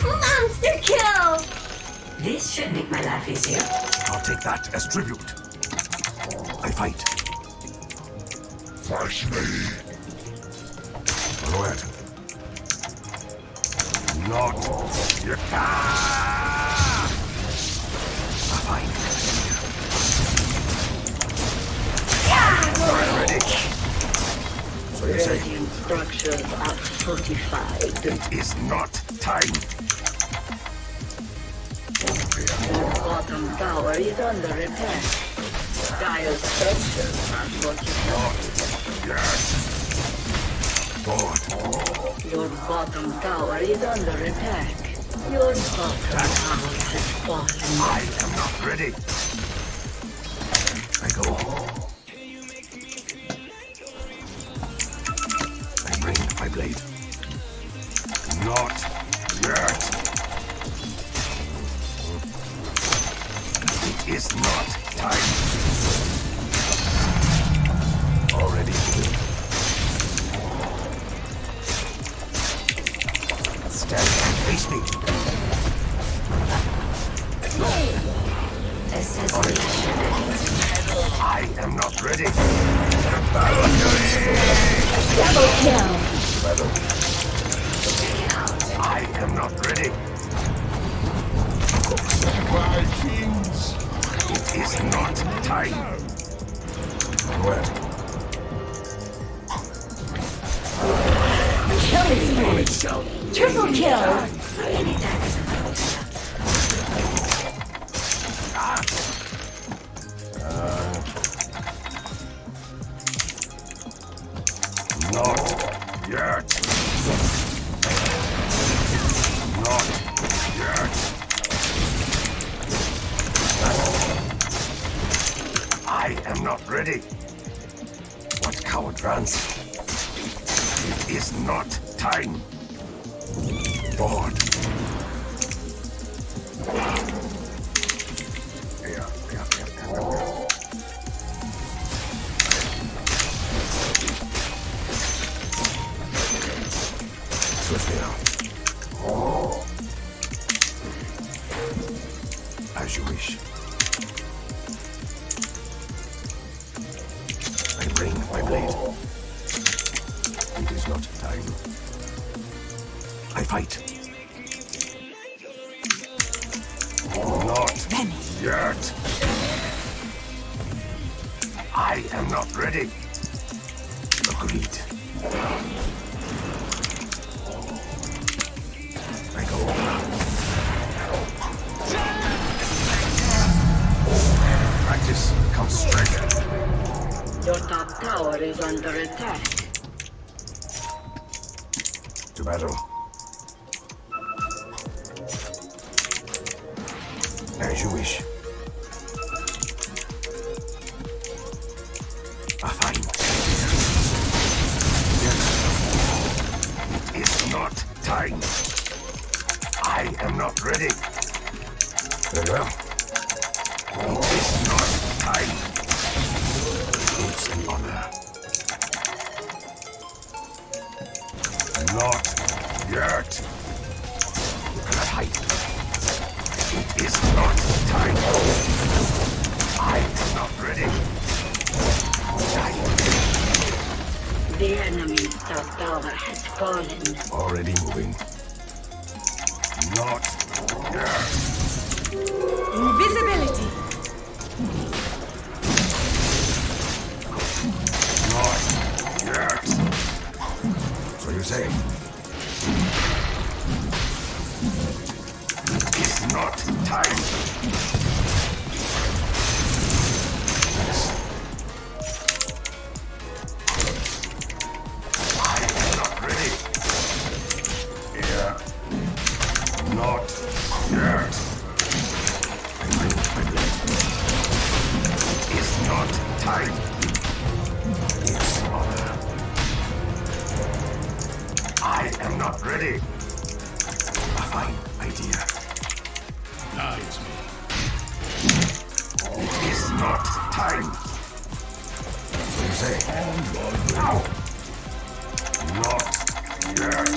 Monster kill! This should make my life easier. I'll take that as tribute. I fight. Face me. Onward. Not yet. Ah! Fine. I'm ready. So you say Radiant structures are fortified. it is not time. Your bottom tower is under attack. Dire structures are fortified. Yes. Forward. Your bottom tower is under attack. Your bottom tower has fallen. I am not ready. I go. I bring my blade. Not yet. It is not time. Already. Stand and face me. I am not ready. Double kill! I am not ready. Vikings. It is not time. Where? Killing spree! Triple kill! Not yet. Not yet. I am not ready. What coward runs? It is not time. Forward. Yeah. Swiftly now. As you wish. I bring my blade. It is not time. I fight. Not yet. I am not ready. Agreed. I go. Practice comes strength. Your top tower is under attack. To battle. As you wish. Fine. It is not time. I am not ready. Very well. It is not time. It's an honor. Not yet. You cannot hide. It is not time. I am not ready. The enemy's top tower has fallen. Already moving. Not yet. Invisibility. Not yet. So you say? It's not time. Yes. I am not ready. Yeah. Not yet. I bring my blade. It's not time. It's honor. I am not ready. A fine idea. Guides me. It is not time. So you say? No. Not yet.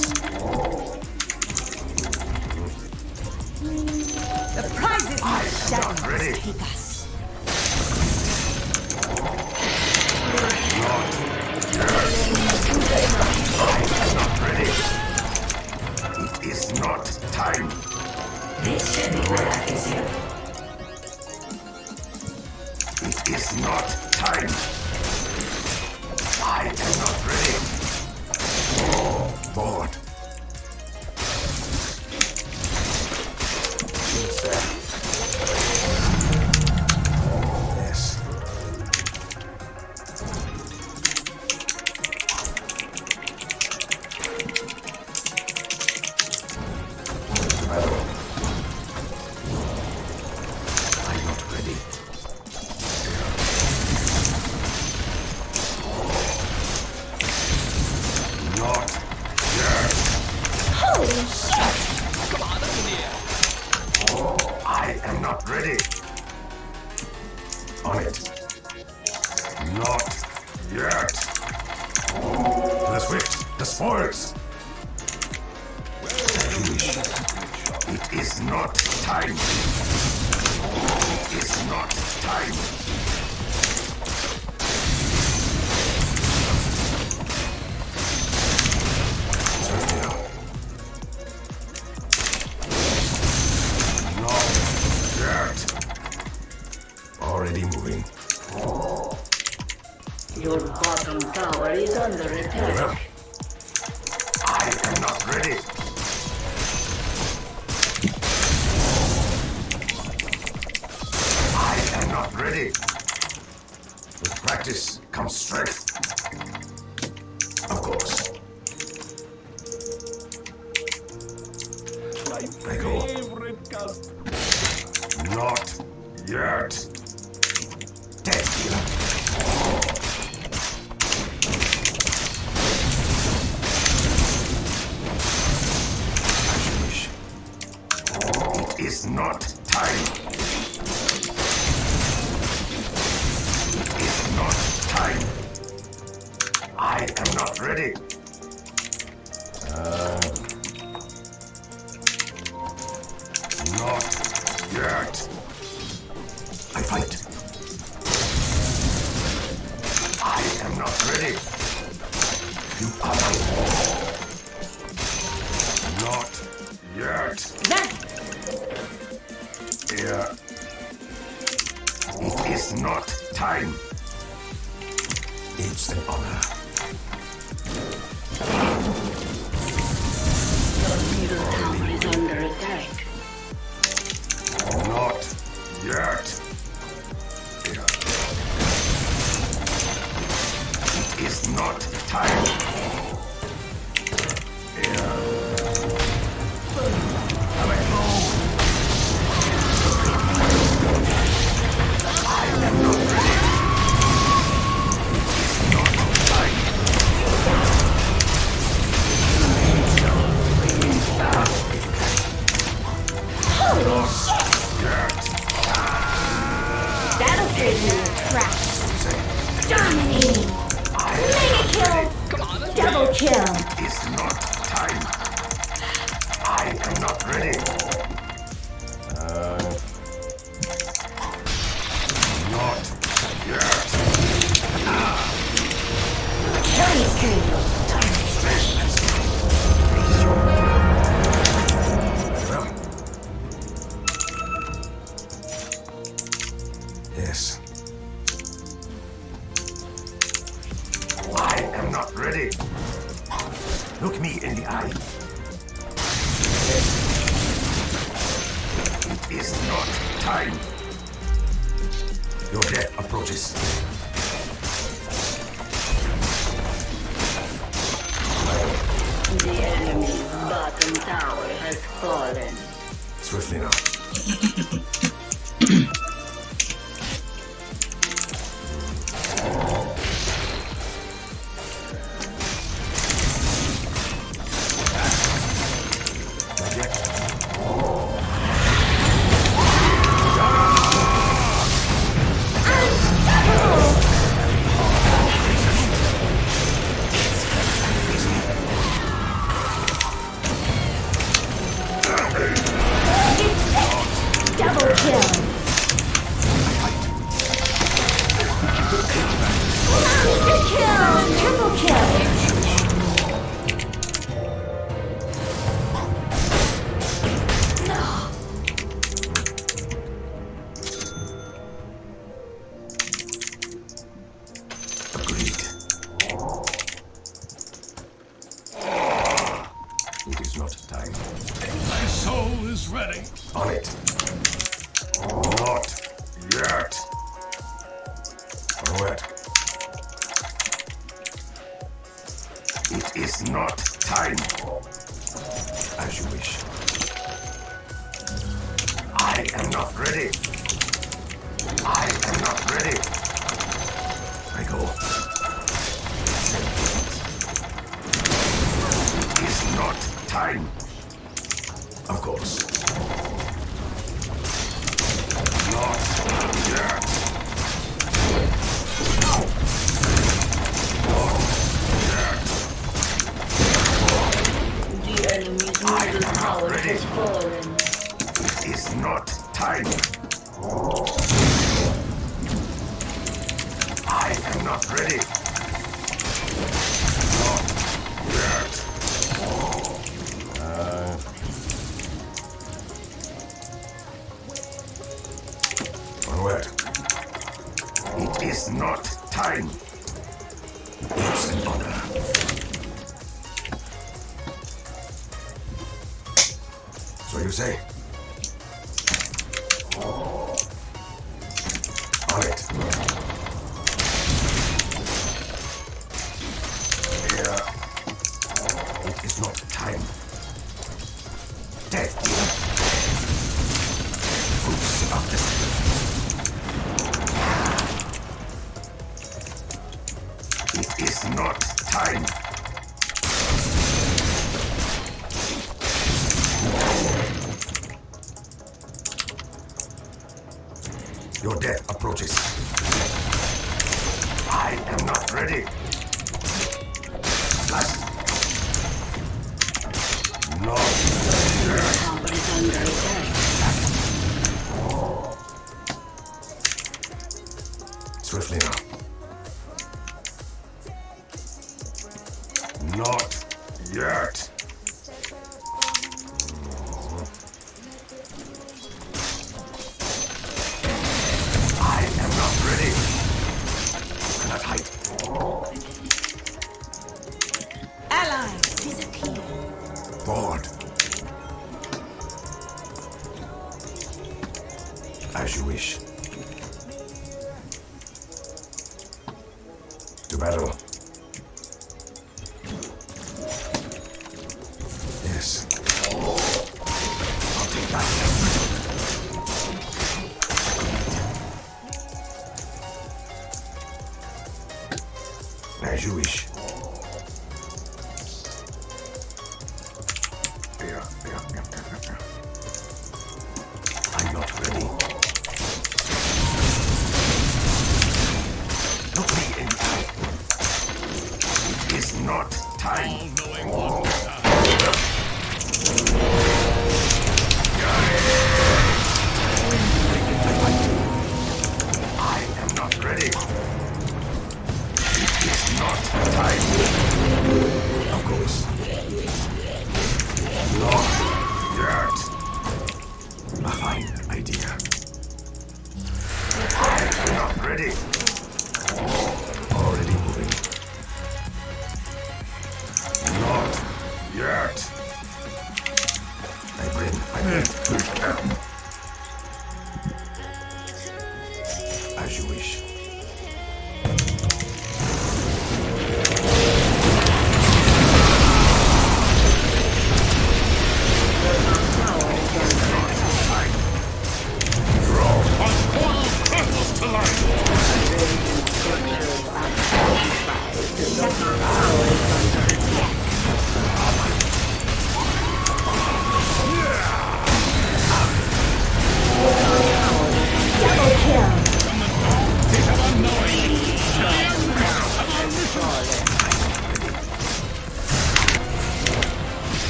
The prize is I am not ready. take us. Not yet. I am not ready. It is not time. This should be where I can see it. It is not time. I am not ready. Bored. What's that? Yes. I'm not ready. Not yet. Holy shit! I am not ready. On it. Not yet. To the swift, the spoils. Finish. It is not time. It is not time. Swift now. Not yet. Already moving. Your bottom tower is under Well, attack. I am not ready. I am not ready. With practice comes strength. Of course. I go. Not yet. Dead dealer. As you wish. It is not time. It is not time. I am not ready. Not yet. I fight. I am not ready. You are my not yet. Here. It is not time. It's an honor. Your middle tower is under attack. Not yet. Here. It is not time. Here. Have I go? I am not ready. It is not time. approaches. The enemy's bottom tower has fallen. Swiftly now. Double kill. Monster kill. Triple kill. Agreed. It is not time. My soul is ready. On it. Not yet. Onward. It is not time. As you wish. I am not ready. I am not ready. I go. It is not time. Of course. Not yet. Not yet. The enemy's middle tower has fallen. It is not time. I am not ready. Not yet. Onward. It is not time. It's an honor. So you say? On it. Yeah. It is not time. Death deal. Fruits of destiny. It is not time. Your death approaches. I am not ready. Last. Not yet. Tower is under attack. Swiftly now. Not yet. I am not ready. Cannot hide. Allies disappear. Forward. As you wish. To battle. Yes. I'll take that. As you wish. Yeah. I'm not ready. Look me in the eye. It is not time. I am not ready. It is not time. Of course. Not yet. A fine idea. I am not ready. Already moving. Not yet. I bring. As you wish.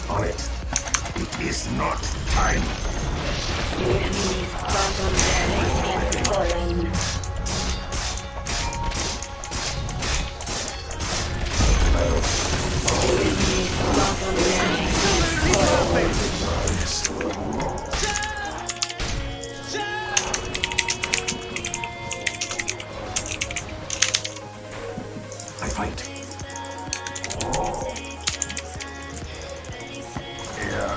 On it. It is not time. The enemy's bottom barracks has fallen. The enemy's bottom barracks has fallen. I fight. Here.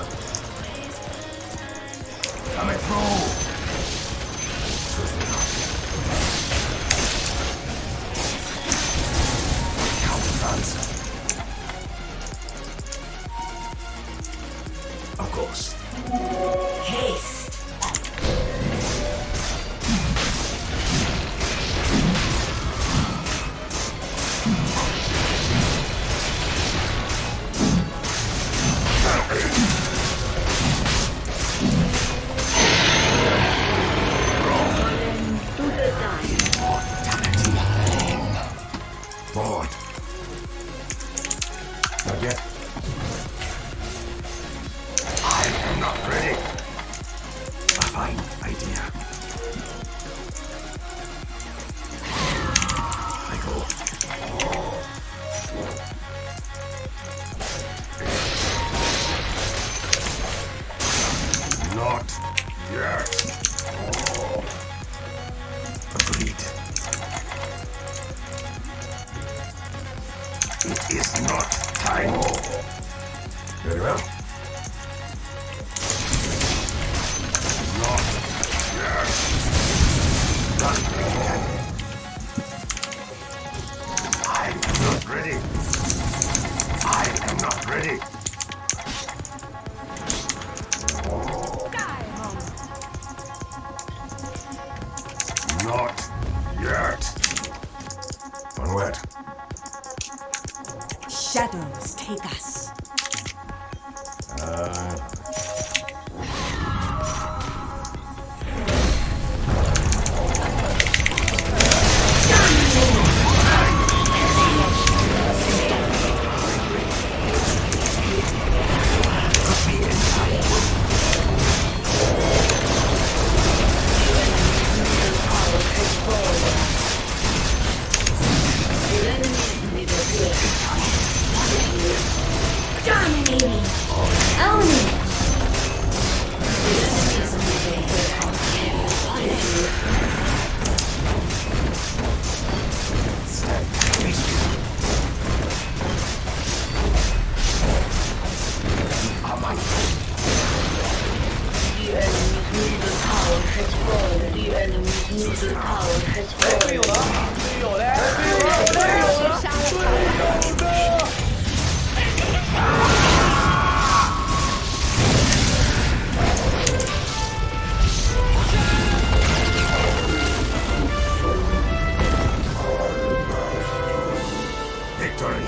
Coming through. Certainly not. Counter-answer. Of course. Haste. To the time. Forward. Not yet. I am not ready. A fine idea. I go. Not yet. Agreed. It is not time. Very well. Not yet. Run, man. I am not ready. I am not ready. Not yet. Onward. Shadows take us. Dominating. Owning. Victory.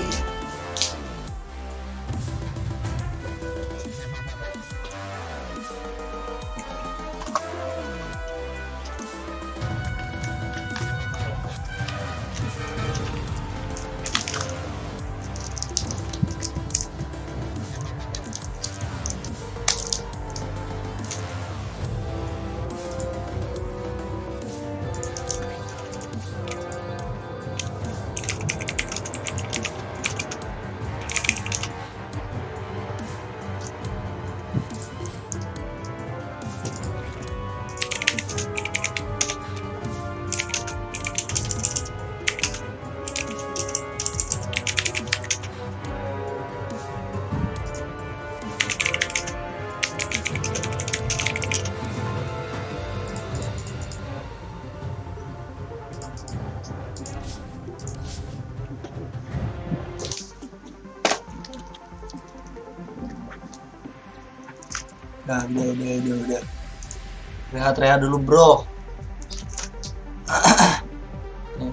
Nah, udah. Rehat dulu, bro. Nih.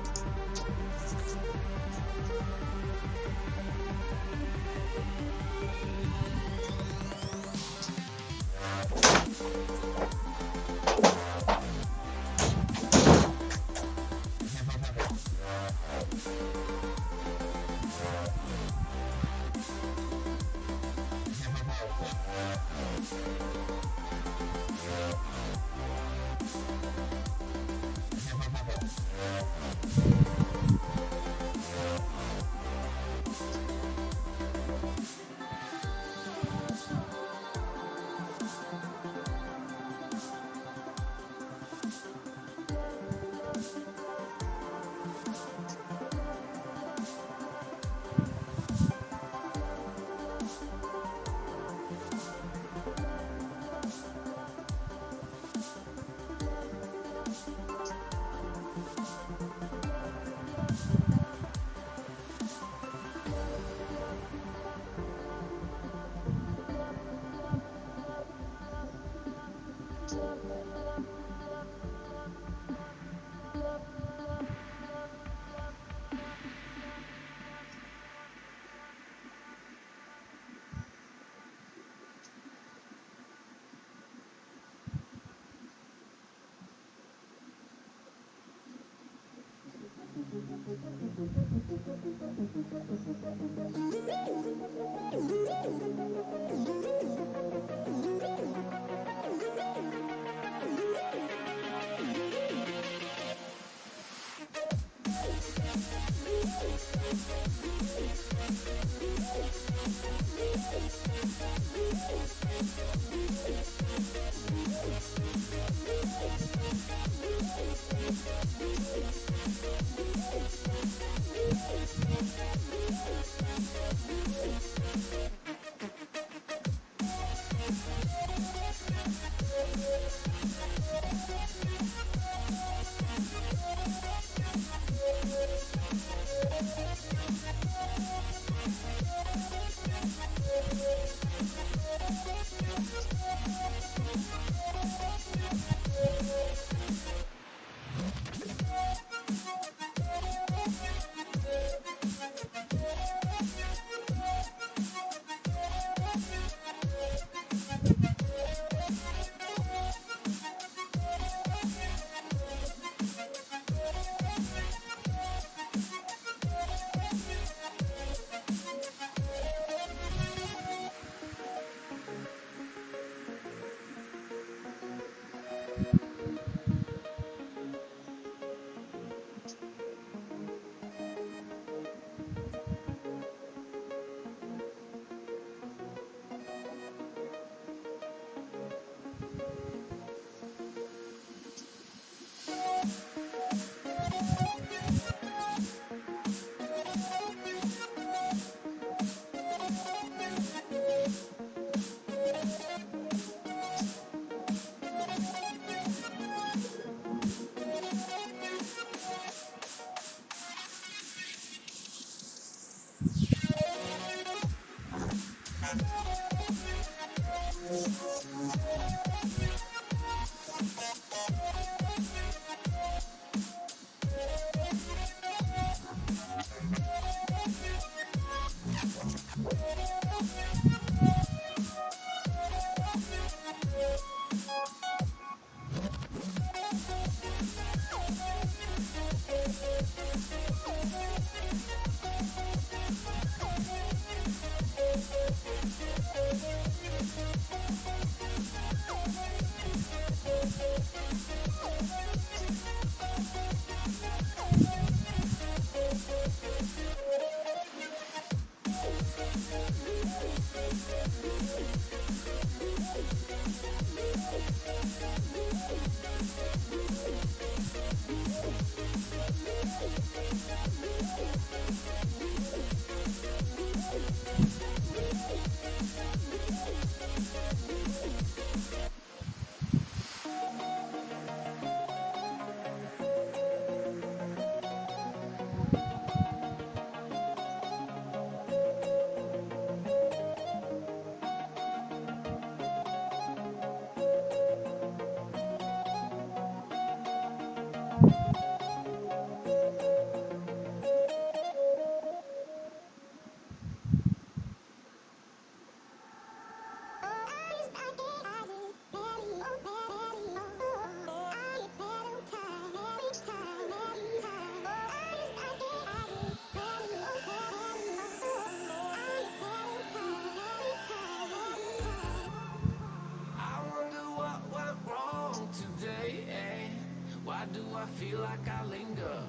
feel like I linger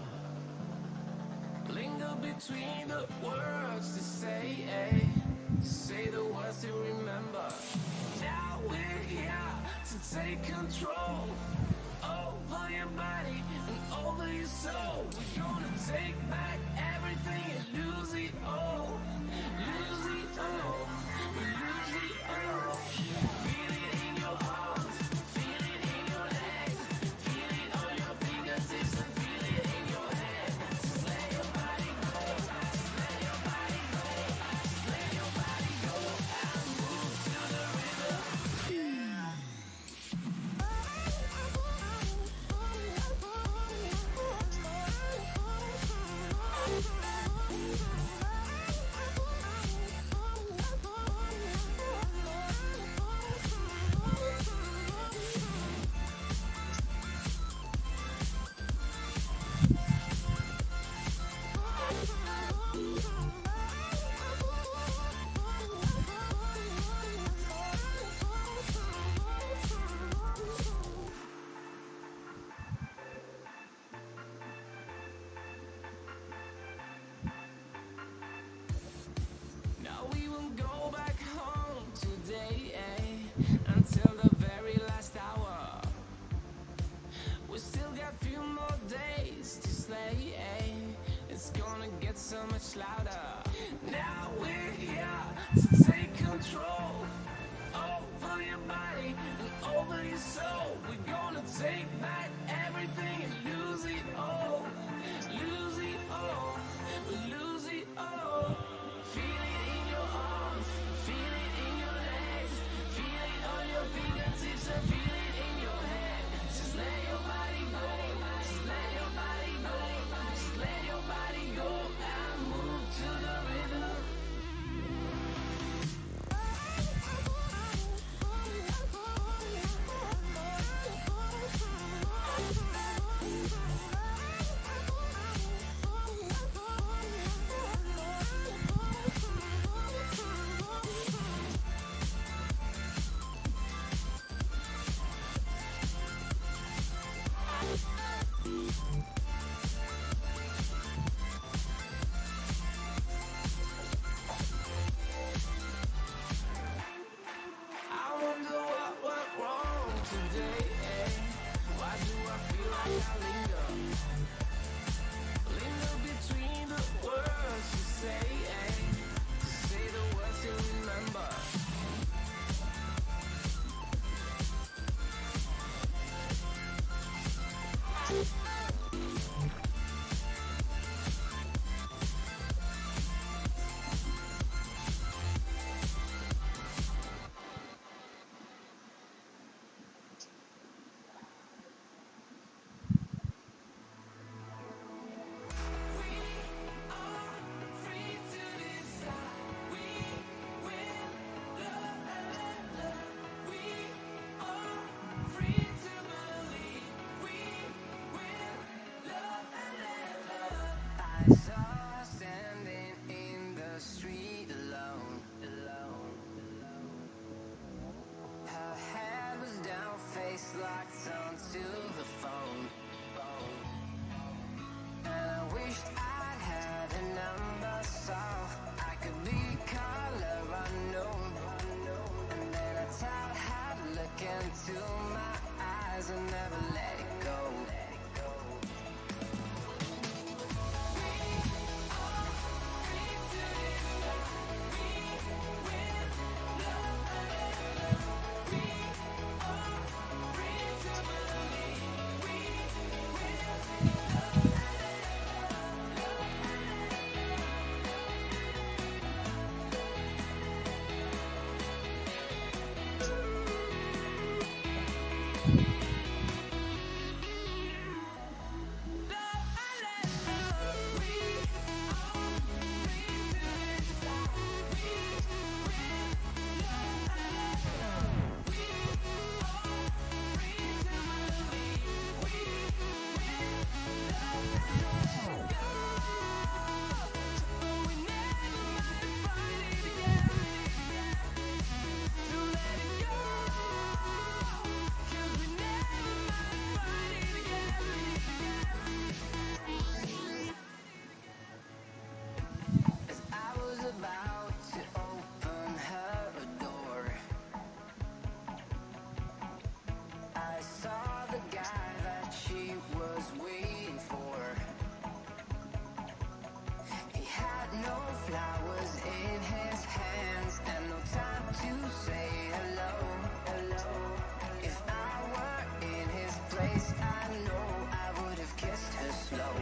between the words to say the words to remember. Now we're here to take control over your body and over your soul. We're gonna take back everything and lose it all. Lose it all. Lose it all. Feel it in your arms. Feel it in your legs. Feel it on your fingertips and feel it in your head. Just let your body go. Just let your body go. Just let your body go and move to the rhythm. so much louder. Now we're here to take control over your body and over your soul. We're gonna take back everything and lose it all. Lose it all. Lose it all. Feel it in your arms. Feel it in your legs. Feel it on your fingertips and feel it in your head. Just let your body go. Just let your body go. Just let your body go and move to the rhythm. I wonder what went wrong today, eh? Why do I feel like I linger? Linger between the words you say, eh? To say the words you remember. I saw her standing in the street alone. Her head was down, face locked onto the phone. And I wished I'd had a number so I could be color unknown. And then I taught her to look into my eyes and never let it go. As I was about to open her door, I saw the guy that she was waiting for. He had no flowers in his hands and no time to say hello. If I were in his place, I know I would have kissed her slow.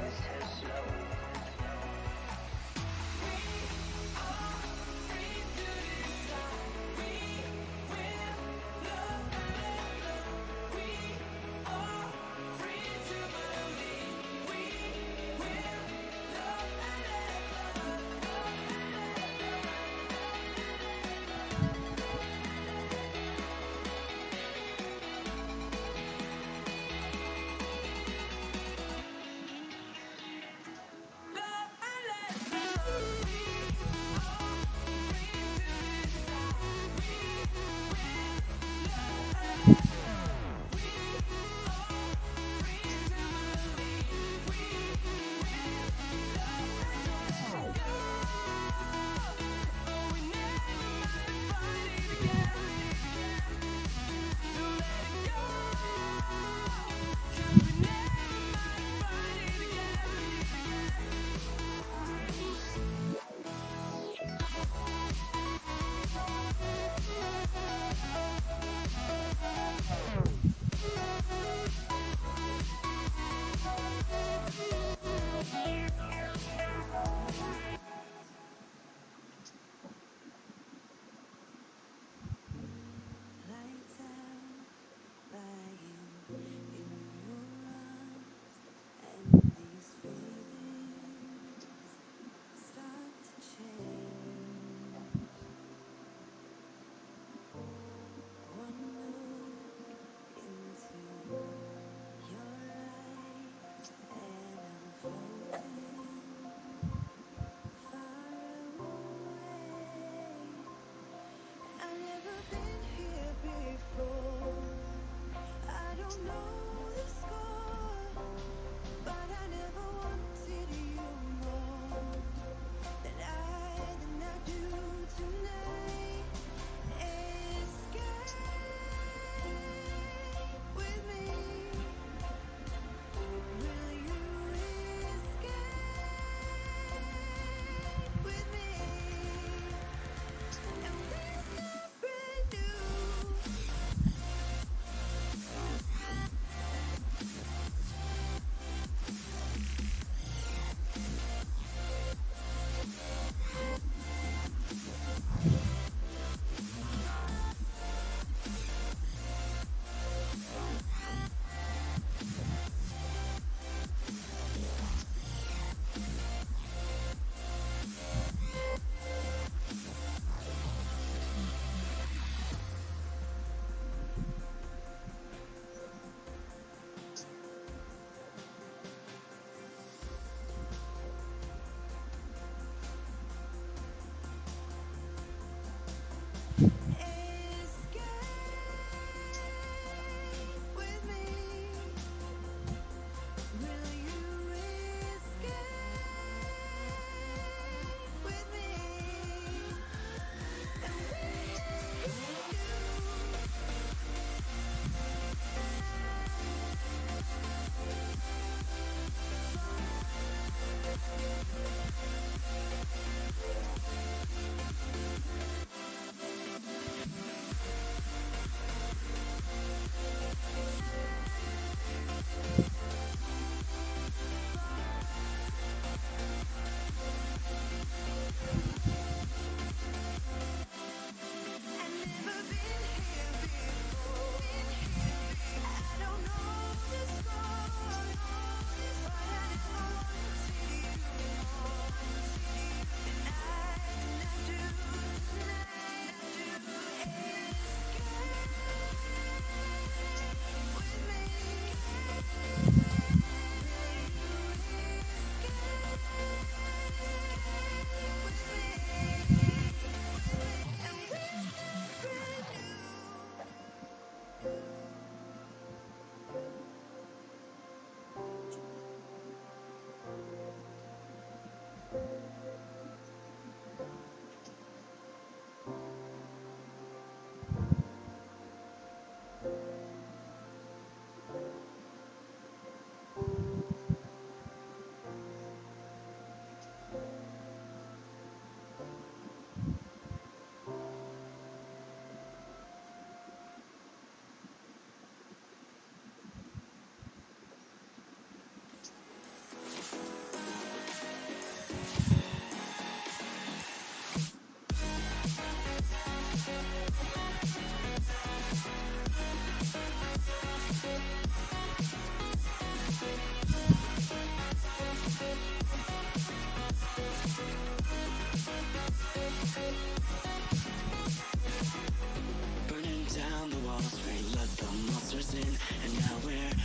Burning down the walls, we let the monsters in, and now we're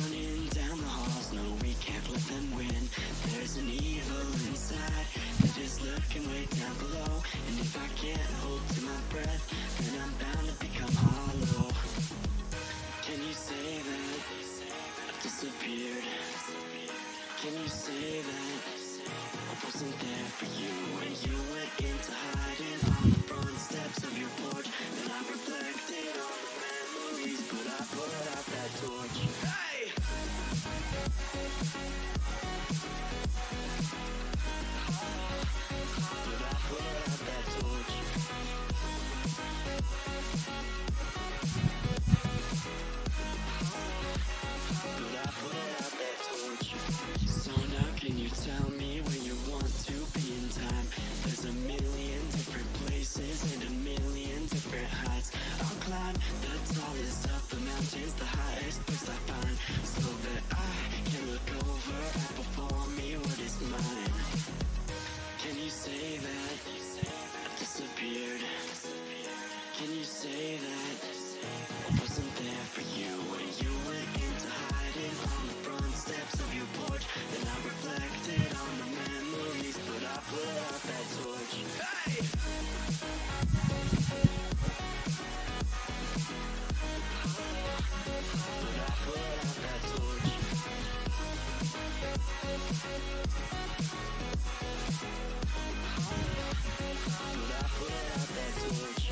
running down the halls. No, we can't let them win. There's an evil inside that is lurking way down below, and if I can't hold to my breath, then I'm bound to become hollow. Can you say that I've disappeared? Can you say that I wasn't there for you when you went into hiding on the front steps of your porch? Then I reflected on the memories, but I put out that torch. Hey! But I put out that torch. But I put out that torch. So now can you tell me where you want to be in time? There's a million different places and a million different heights. I'll climb the tallest of the mountains, the highest place I find, so that I can look over and before me what is mine. Can you say that I've disappeared? Can you say that I wasn't there for you when you went into hiding on the front steps of your porch? Then I reflected on the memories, but I put out that torch. Hey! But I put out that torch. But I put out that torch.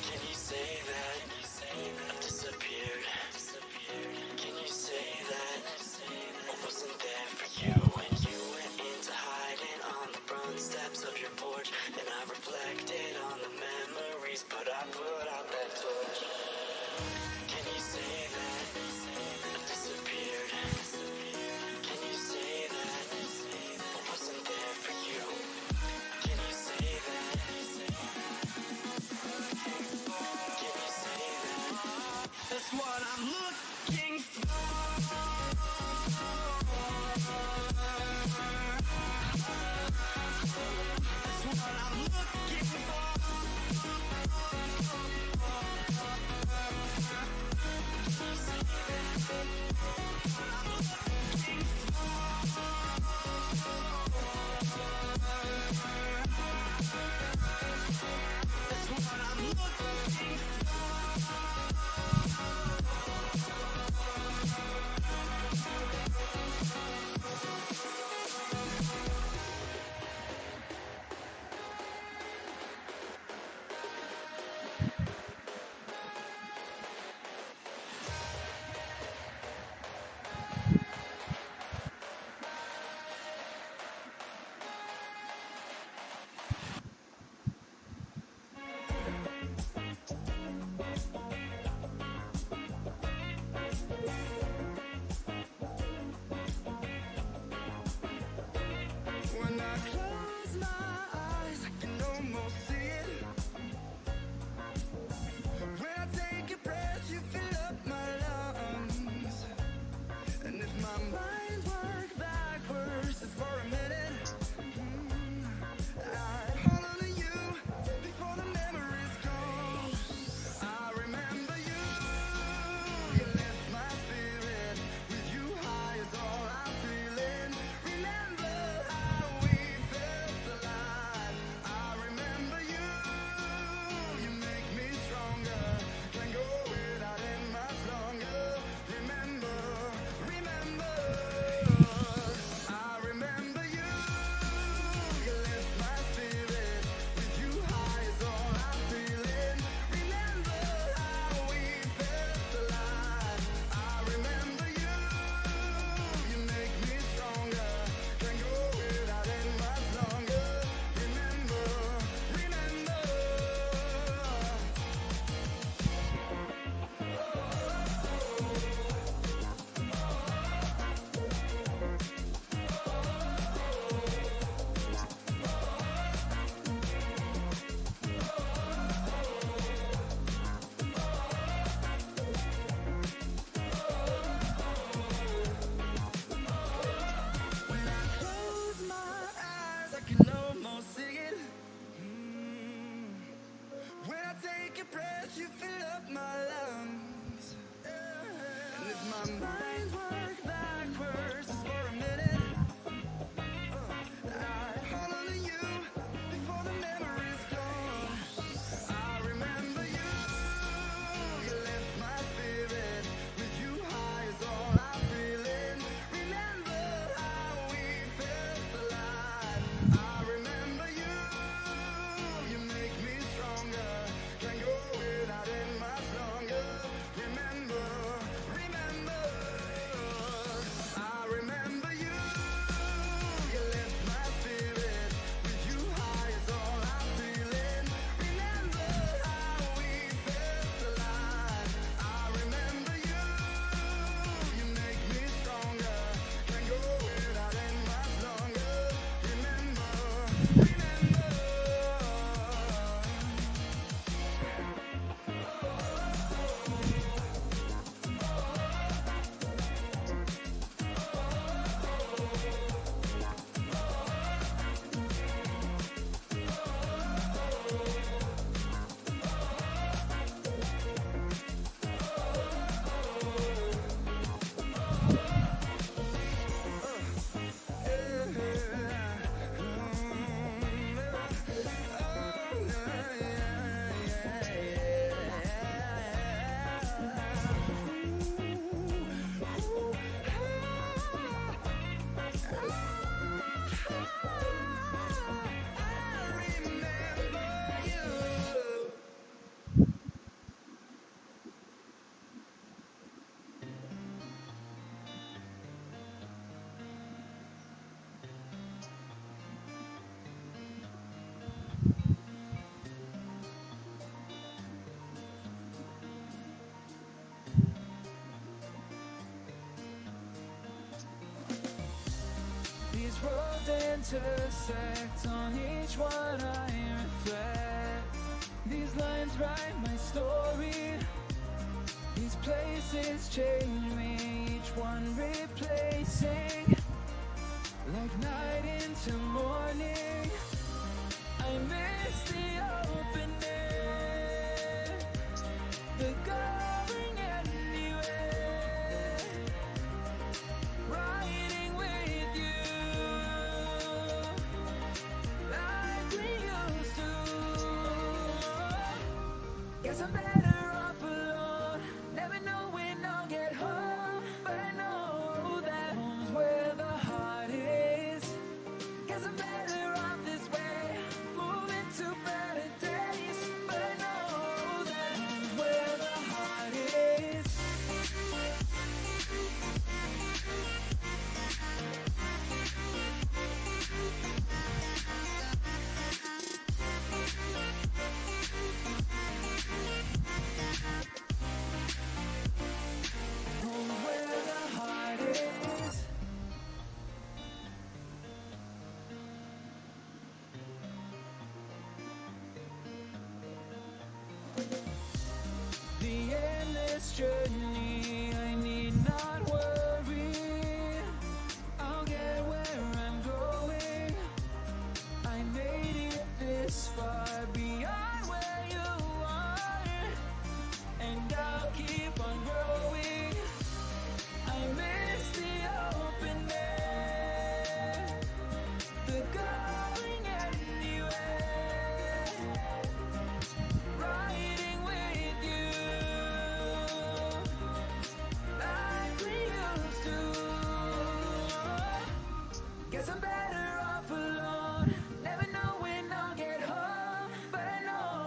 Can you say that I've disappeared? Can you say that I wasn't there for you when you went into hiding on the front steps of your porch? Then I reflected on the memories, but I put out that torch. Can you say that I've disappeared? Can you say that I wasn't there for you? Can you say that? Can you say that? That's what I'm looking for. That's what I'm looking for. you fill up my lungs. And if my mind works backwards just for a minute, I hold on to you before the memory's gone. I remember you, you lift my spirit. With you high is all I'm feeling. Remember how we felt alive. I remember you, you make me stronger. Can't go without it much longer. Remember, remember, I remember you, you lift my spirit. With you high is all I'm feeling. Remember how we felt alive. I remember you, you make me stronger. Can't go without it much longer. Remember, remember. These roads intersect, on each one I reflect. These lines write my story. These places change me, each one replacing. Like night into morning, I miss the open air, the going anywhere, riding with you like we used to. Guess I'm better off alone, never know when I'll get home, but I know that home's where the heart is. Guess I'm better off this way, moving to better days, but I know that home's where the heart is. Home's where the heart is. The endless journey, I need not worry. I'll get where I'm going. I made it this far, beyond where you are, and I'll keep on growing. I miss the open air, the going anywhere, riding with you like we used to. Guess I'm better off alone, never know when I'll get home, but I know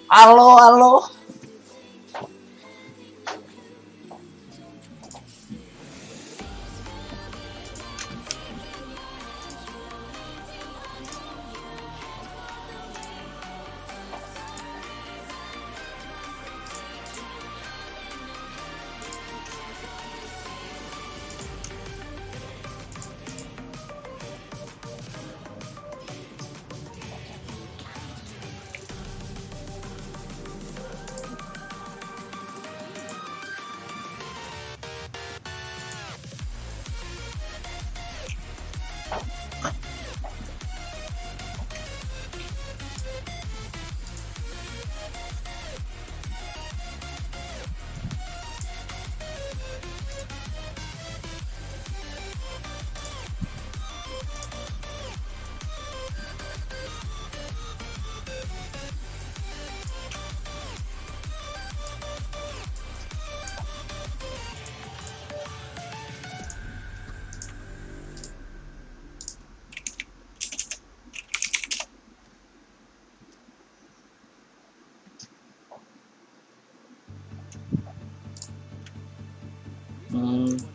Halo.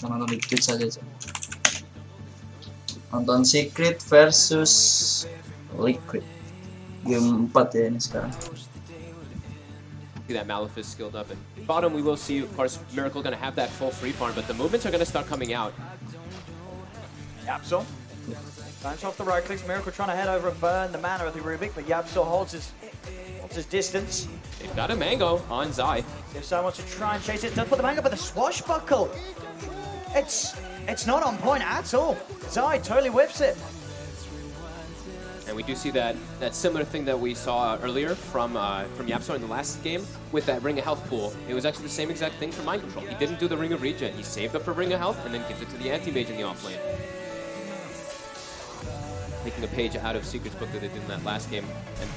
Nonton dikit saja. Nonton Secret versus Liquid. Game 4 ya ini sekarang. See that Malefice skilled up. And bottom we will see, of course, Miracle gonna have that full free farm, but the movements are gonna start coming out. Yapsor. Bounce off the right clicks. Miracle trying to head over and burn the mana of the Rubik, but Yapsor holds his distance. They've got a mango on Zai. If Zai wants to try and chase it, does put the mango, but the swashbuckle. It's not on point at all. Zai totally whips it. And we do see that similar thing that we saw earlier from Yapsor in the last game with that Ring of Health pool. It was actually the same exact thing for Mind Control. He didn't do the Ring of Regen. He saved up for Ring of Health and then gives it to the anti-mage in the offlane. Taking a page out of Secret's book that they did in that last game, and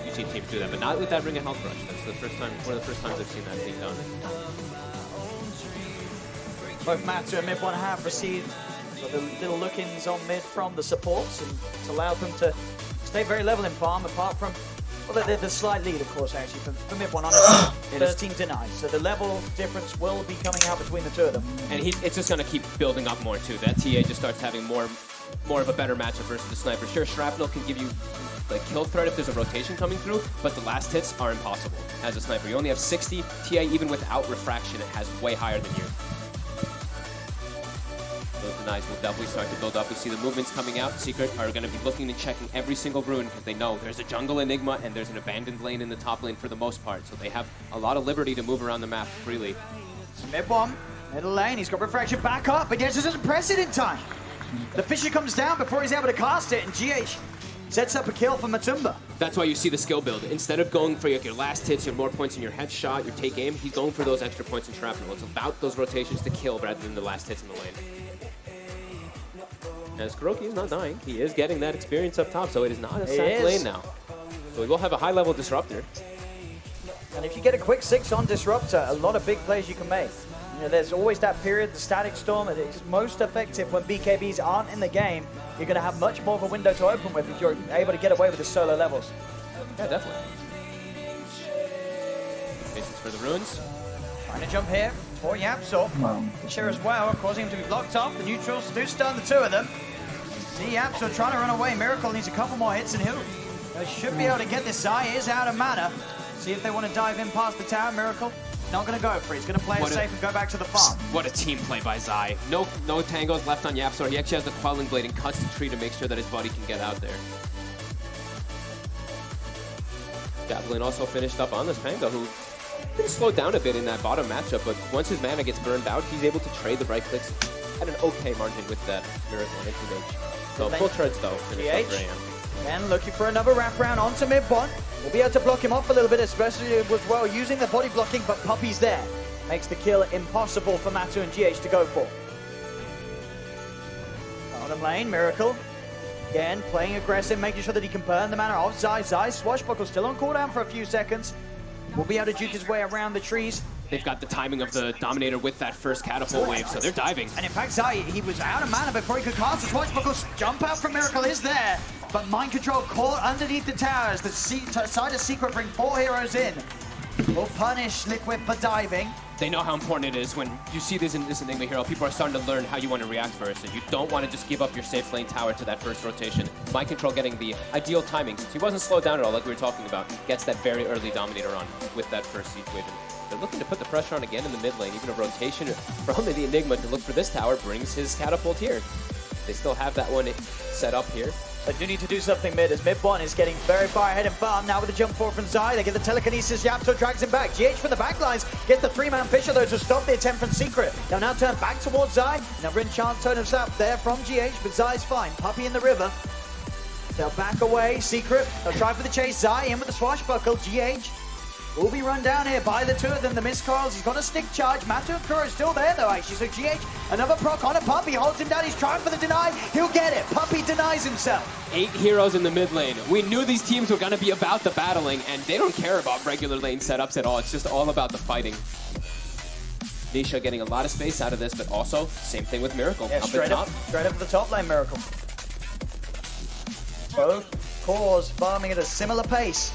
you see teams do that, but not with that Ring of Health rush. That's the first time, one of the first times I've seen that being done. Both Matu and Mid1 have received the little look-ins on mid from the supports, and it's allowed them to stay very level in farm, apart from, well, the slight lead, of course, actually, for Mid1 on 13 denied. So the level difference will be coming out between the two of them. And it's just going to keep building up more, too. That TA just starts having more of a better matchup versus the sniper. Sure, Shrapnel can give you like kill threat if there's a rotation coming through, but the last hits are impossible as a sniper. You only have 60. TA, even without refraction, it has way higher than you. Those denies will definitely start to build up. We see the movements coming out. Secret are going to be looking and checking every single rune because they know there's a jungle Enigma and there's an abandoned lane in the top lane for the most part. So they have a lot of liberty to move around the map freely. Mid1, middle lane, he's got refraction back up, but yes, doesn't press it in time. The Fisher comes down before he's able to cast it, and GH sets up a kill for Matumba. That's why you see the skill build. Instead of going for your last hits, your more points in your headshot, your take aim, he's going for those extra points in shrapnel. It's about those rotations to kill rather than the last hits in the lane. As Kuroki is not dying, he is getting that experience up top, so it is not a sack lane now. So we will have a high-level disruptor. And if you get a quick 6 on Disruptor, a lot of big plays you can make. You know, there's always that period, the Static Storm, and it's most effective when BKBs aren't in the game. You're going to have much more of a window to open with if you're able to get away with the solo levels. Yeah, definitely. Patience for the runes. Trying to jump here for Yapsor. Share as well, causing him to be blocked off. The neutrals do stun the two of them. See Yapsor trying to run away. Miracle needs a couple more hits and they should be able to get this. Zai is out of mana. See if they want to dive in past the tower. Miracle not going to go for it. He's going to play it safe and go back to the farm. What a team play by Zai. No tangos left on Yapsor. He actually has the Quelling Blade and cuts the tree to make sure that his buddy can get out there. Javelin also finished up on this Pango, who did slowed down a bit in that bottom matchup, but once his mana gets burned out, he's able to trade the right clicks at an okay margin with that Miracle and Anti-Mage. So full treads though, finished up Graham. And looking for another wraparound onto Mid1. We'll be able to block him off a little bit, especially as well using the body blocking, but Puppy's there. Makes the kill impossible for Matu and GH to go for. Bottom lane, Miracle. Again, playing aggressive, making sure that he can burn the mana off Zai. Zai, Swashbuckle still on cooldown for a few seconds. Will be able to juke his way around the trees. They've got the timing of the Dominator with that first catapult wave, so they're diving. And in fact, Zai, he was out of mana before he could cast the Swashbuckle. Jump out from Miracle is there. but mind control caught underneath the towers. The side of Secret bring 4 heroes in. Will punish Liquid for diving. They know how important it is when you see this Enigma hero. People are starting to learn how you want to react first, and you don't want to just give up your safe lane tower to that first rotation. Mind control getting the ideal timing, since he wasn't slowed down at all like we were talking about, gets that very early Dominator on with that first siege wave. They're looking to put the pressure on again in the mid lane. Even a rotation from the Enigma to look for this tower brings his catapult here. They still have that one set up here. They do need to do something mid, as mid one is getting very far ahead in farm. Now with the jump forward from Zai, they get the telekinesis, Yapso drags him back. GH from the back lines, get the 3-man Fisher though to stop the attempt from Secret. They'll now turn back towards Zai. Now Rinchant turns up there from GH, but Zai's fine. Puppy in the river. They'll back away, Secret. They'll try for the chase, Zai in with the swashbuckle. GH will be run down here by the two of them. The missed coils, he's got a stick charge. Matu and Kuro is still there though actually, so GH, another proc on a Puppy, holds him down, he's trying for the deny, he'll get it. Puppy denies himself. 8 heroes in the mid lane. We knew these teams were going to be about the battling, and they don't care about regular lane setups at all. It's just all about the fighting. Nisha getting a lot of space out of this, but also, same thing with Miracle. Yeah, straight up to the top lane, Miracle. Both cores farming at a similar pace.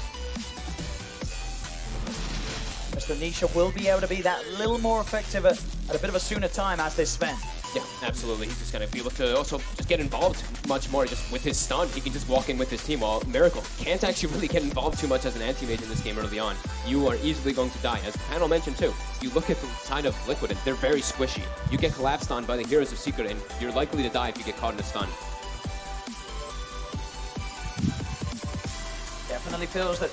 Mr. Nisha will be able to be that little more effective at a bit of a sooner time as they spend. Yeah, absolutely. He's just going to be able to also just get involved much more. Just with his stun, he can just walk in with his team, while Miracle can't actually really get involved too much as an anti-mage in this game early on. You are easily going to die. As the panel mentioned too, you look at the side of Liquid and they're very squishy. You get collapsed on by the heroes of Secret and you're likely to die if you get caught in a stun. Definitely feels that,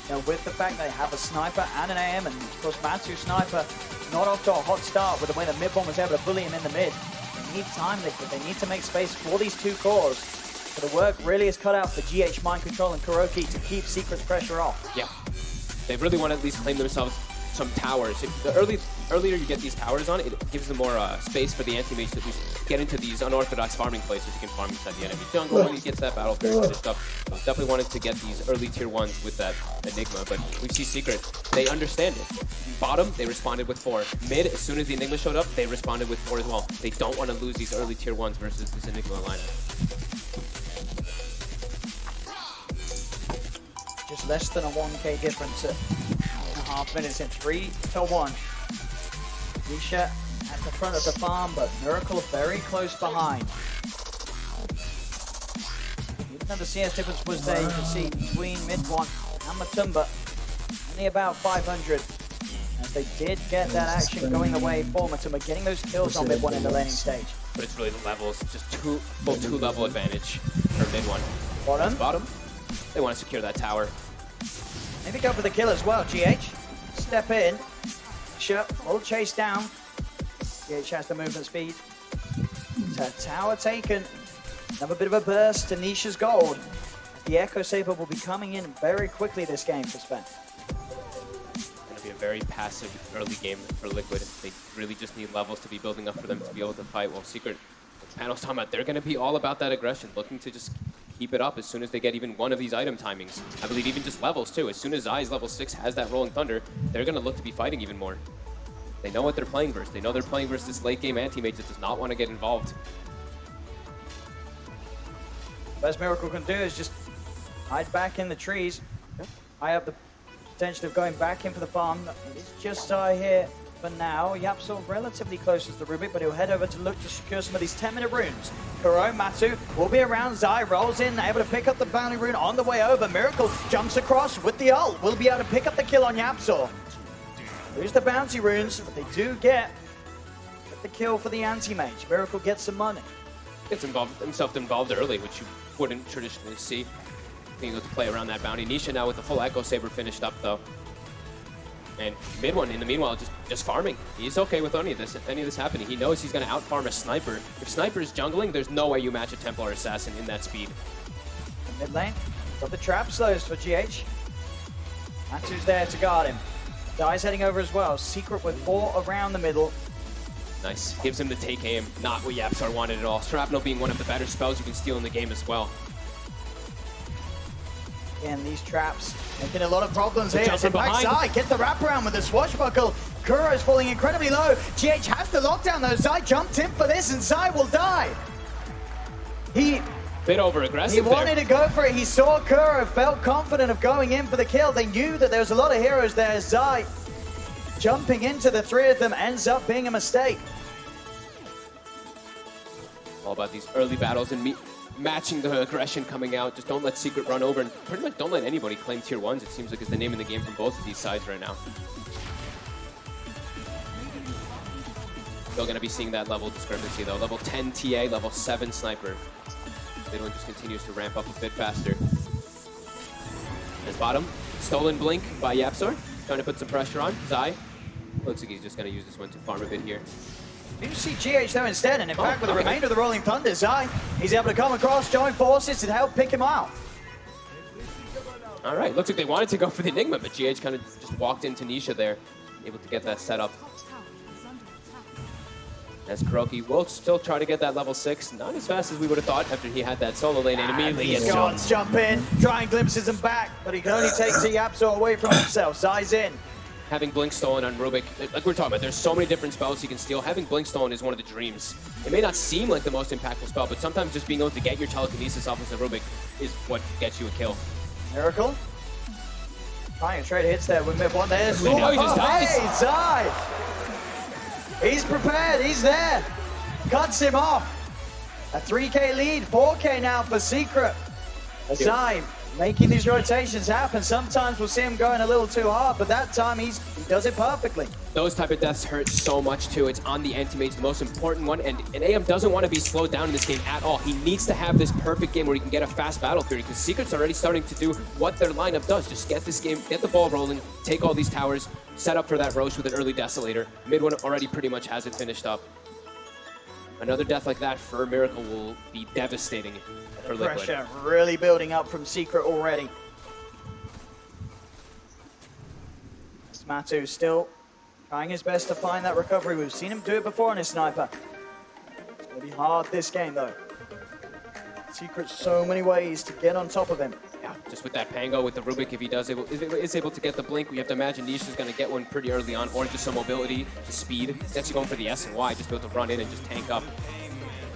you know, with the fact they have a sniper and an AM, and of course Matu sniper not off to a hot start with the way that mid one was able to bully him in the mid. They need time, Liquid. They need to make space for these two cores. So the work really is cut out for GH, Mind Control, and Kuroki to keep Secret's pressure off. Yeah, they really want to at least claim themselves some towers. The earlier you get these towers on, it gives them more space for the anti-mage to at least get into these unorthodox farming places. You can farm inside the enemy jungle when he gets that battle first and stuff. Definitely wanted to get these early tier 1s with that Enigma, but we see Secret, they understand it. Bottom, they responded with 4. Mid, as soon as the Enigma showed up, they responded with 4 as well. They don't want to lose these early tier 1s versus this Enigma lineup. Just less than a 1k difference at 2.5 minutes in 3-1. Nisha at the front of the farm, but Miracle very close behind. Even though the CS difference was there, you can see between mid one and Matumba, only about 500. As they did get that action going away for Matumba, getting those kills on mid one in the laning stage. But it's really the levels, just full 2-level advantage for mid one. Bottom. They want to secure that tower. Maybe go for the kill as well, GH. Step in. Sure, will chase down. GH has the movement speed. Tower taken. Another bit of a burst to Nisha's gold. The Echo Saber will be coming in very quickly this game for Sven. Going to be a very passive early game for Liquid. They really just need levels to be building up for them to be able to fight. While Secret, the panel's talking about, they're going to be all about that aggression, looking to just keep it up as soon as they get even one of these item timings. I believe even just levels too. As soon as Zai's level 6 has that Rolling Thunder, they're going to look to be fighting even more. They know what they're playing versus. They know they're playing versus this late game anti-mage that does not want to get involved. Best Miracle can do is just hide back in the trees. I have the potential of going back in for the farm. It's just here for now. Yapso relatively close to the Rubik, but he'll head over to look to secure some of these 10-minute runes. Kuro, Matu will be around. Zai rolls in, able to pick up the bounty rune on the way over. Miracle jumps across with the ult. Will be able to pick up the kill on Yapso. Lose the bounty runes, but they do get the kill for the anti-mage. Miracle gets some money. Gets himself involved early, which you wouldn't traditionally see. Being able to play around that bounty. Nisha now with the full Echo Saber finished up though. And mid one, in the meanwhile, just farming. He's okay with any of this happening. He knows he's going to out-farm a sniper. If sniper is jungling, there's no way you match a Templar Assassin in that speed. Mid lane, got the trap slows for GH. Matu's there to guard him. Zai's heading over as well. Secret with 4 around the middle. Nice. Gives him the take aim. Not what Yapsar wanted at all. Shrapnel being one of the better spells you can steal in the game as well. Again, these traps making a lot of problems here. Jump from behind. Zai, get the wraparound with the swashbuckle. Kuro is falling incredibly low. GH has the lockdown though. Zai jumped in for this and Zai will die. He bit over aggressive. He wanted to go for it. He saw Kuro, felt confident of going in for the kill. They knew that there was a lot of heroes there. Zai jumping into the three of them ends up being a mistake. All about these early battles and matching the aggression coming out. Just don't let Secret run over, and pretty much don't let anybody claim tier 1s. It seems like it's the name of the game from both of these sides right now. Still going to be seeing that level discrepancy though. Level 10 TA, level 7 sniper. Midland just continues to ramp up a bit faster. As bottom, stolen blink by Yapzor, trying to put some pressure on. Zai, looks like he's just going to use this one to farm a bit here. You see GH though instead, and in fact with the remainder of the Rolling Thunder, Zai, he's able to come across, join forces to help pick him out. All right, looks like they wanted to go for the Enigma, but GH kind of just walked into Nisha there, able to get that set up. As Kuroki will still try to get that level 6, not as fast as we would have thought after he had that solo lane and immediately He's got to jump in, try and glimpses him back, but he can only take the Yapzor away from himself. Zai's in. Having Blink stolen on Rubik, like we're talking about, there's so many different spells he can steal. Having Blink stolen is one of the dreams. It may not seem like the most impactful spell, but sometimes just being able to get your telekinesis off of the Rubik is what gets you a kill. Miracle. Trying to trade hits there with mid-1. There's he just dies. Hey, Zai! He's prepared, he's there. Cuts him off. A 3K lead, 4K now for Secret. Zai making these rotations happen. Sometimes we'll see him going a little too hard, but that time he does it perfectly. Those type of deaths hurt so much too. It's on the anti-mage, the most important one, and AM doesn't want to be slowed down in this game at all. He needs to have this perfect game where he can get a fast battle period, because Secret's already starting to do what their lineup does. Just get this game, get the ball rolling, take all these towers, set up for that Roche with an early Desolator. Mid one already pretty much has it finished up. Another death like that for Miracle will be devastating for Liquid. Pressure really building up from Secret already. Smatu still trying his best to find that recovery. We've seen him do it before on his sniper. It's going to be hard this game though. Secret so many ways to get on top of him. Yeah, just with that Pango, with the Rubik, if he is able to get the Blink, we have to imagine Nisha's going to get one pretty early on, or just some mobility, just speed. He's actually going for the S and Y, just be able to run in and just tank up.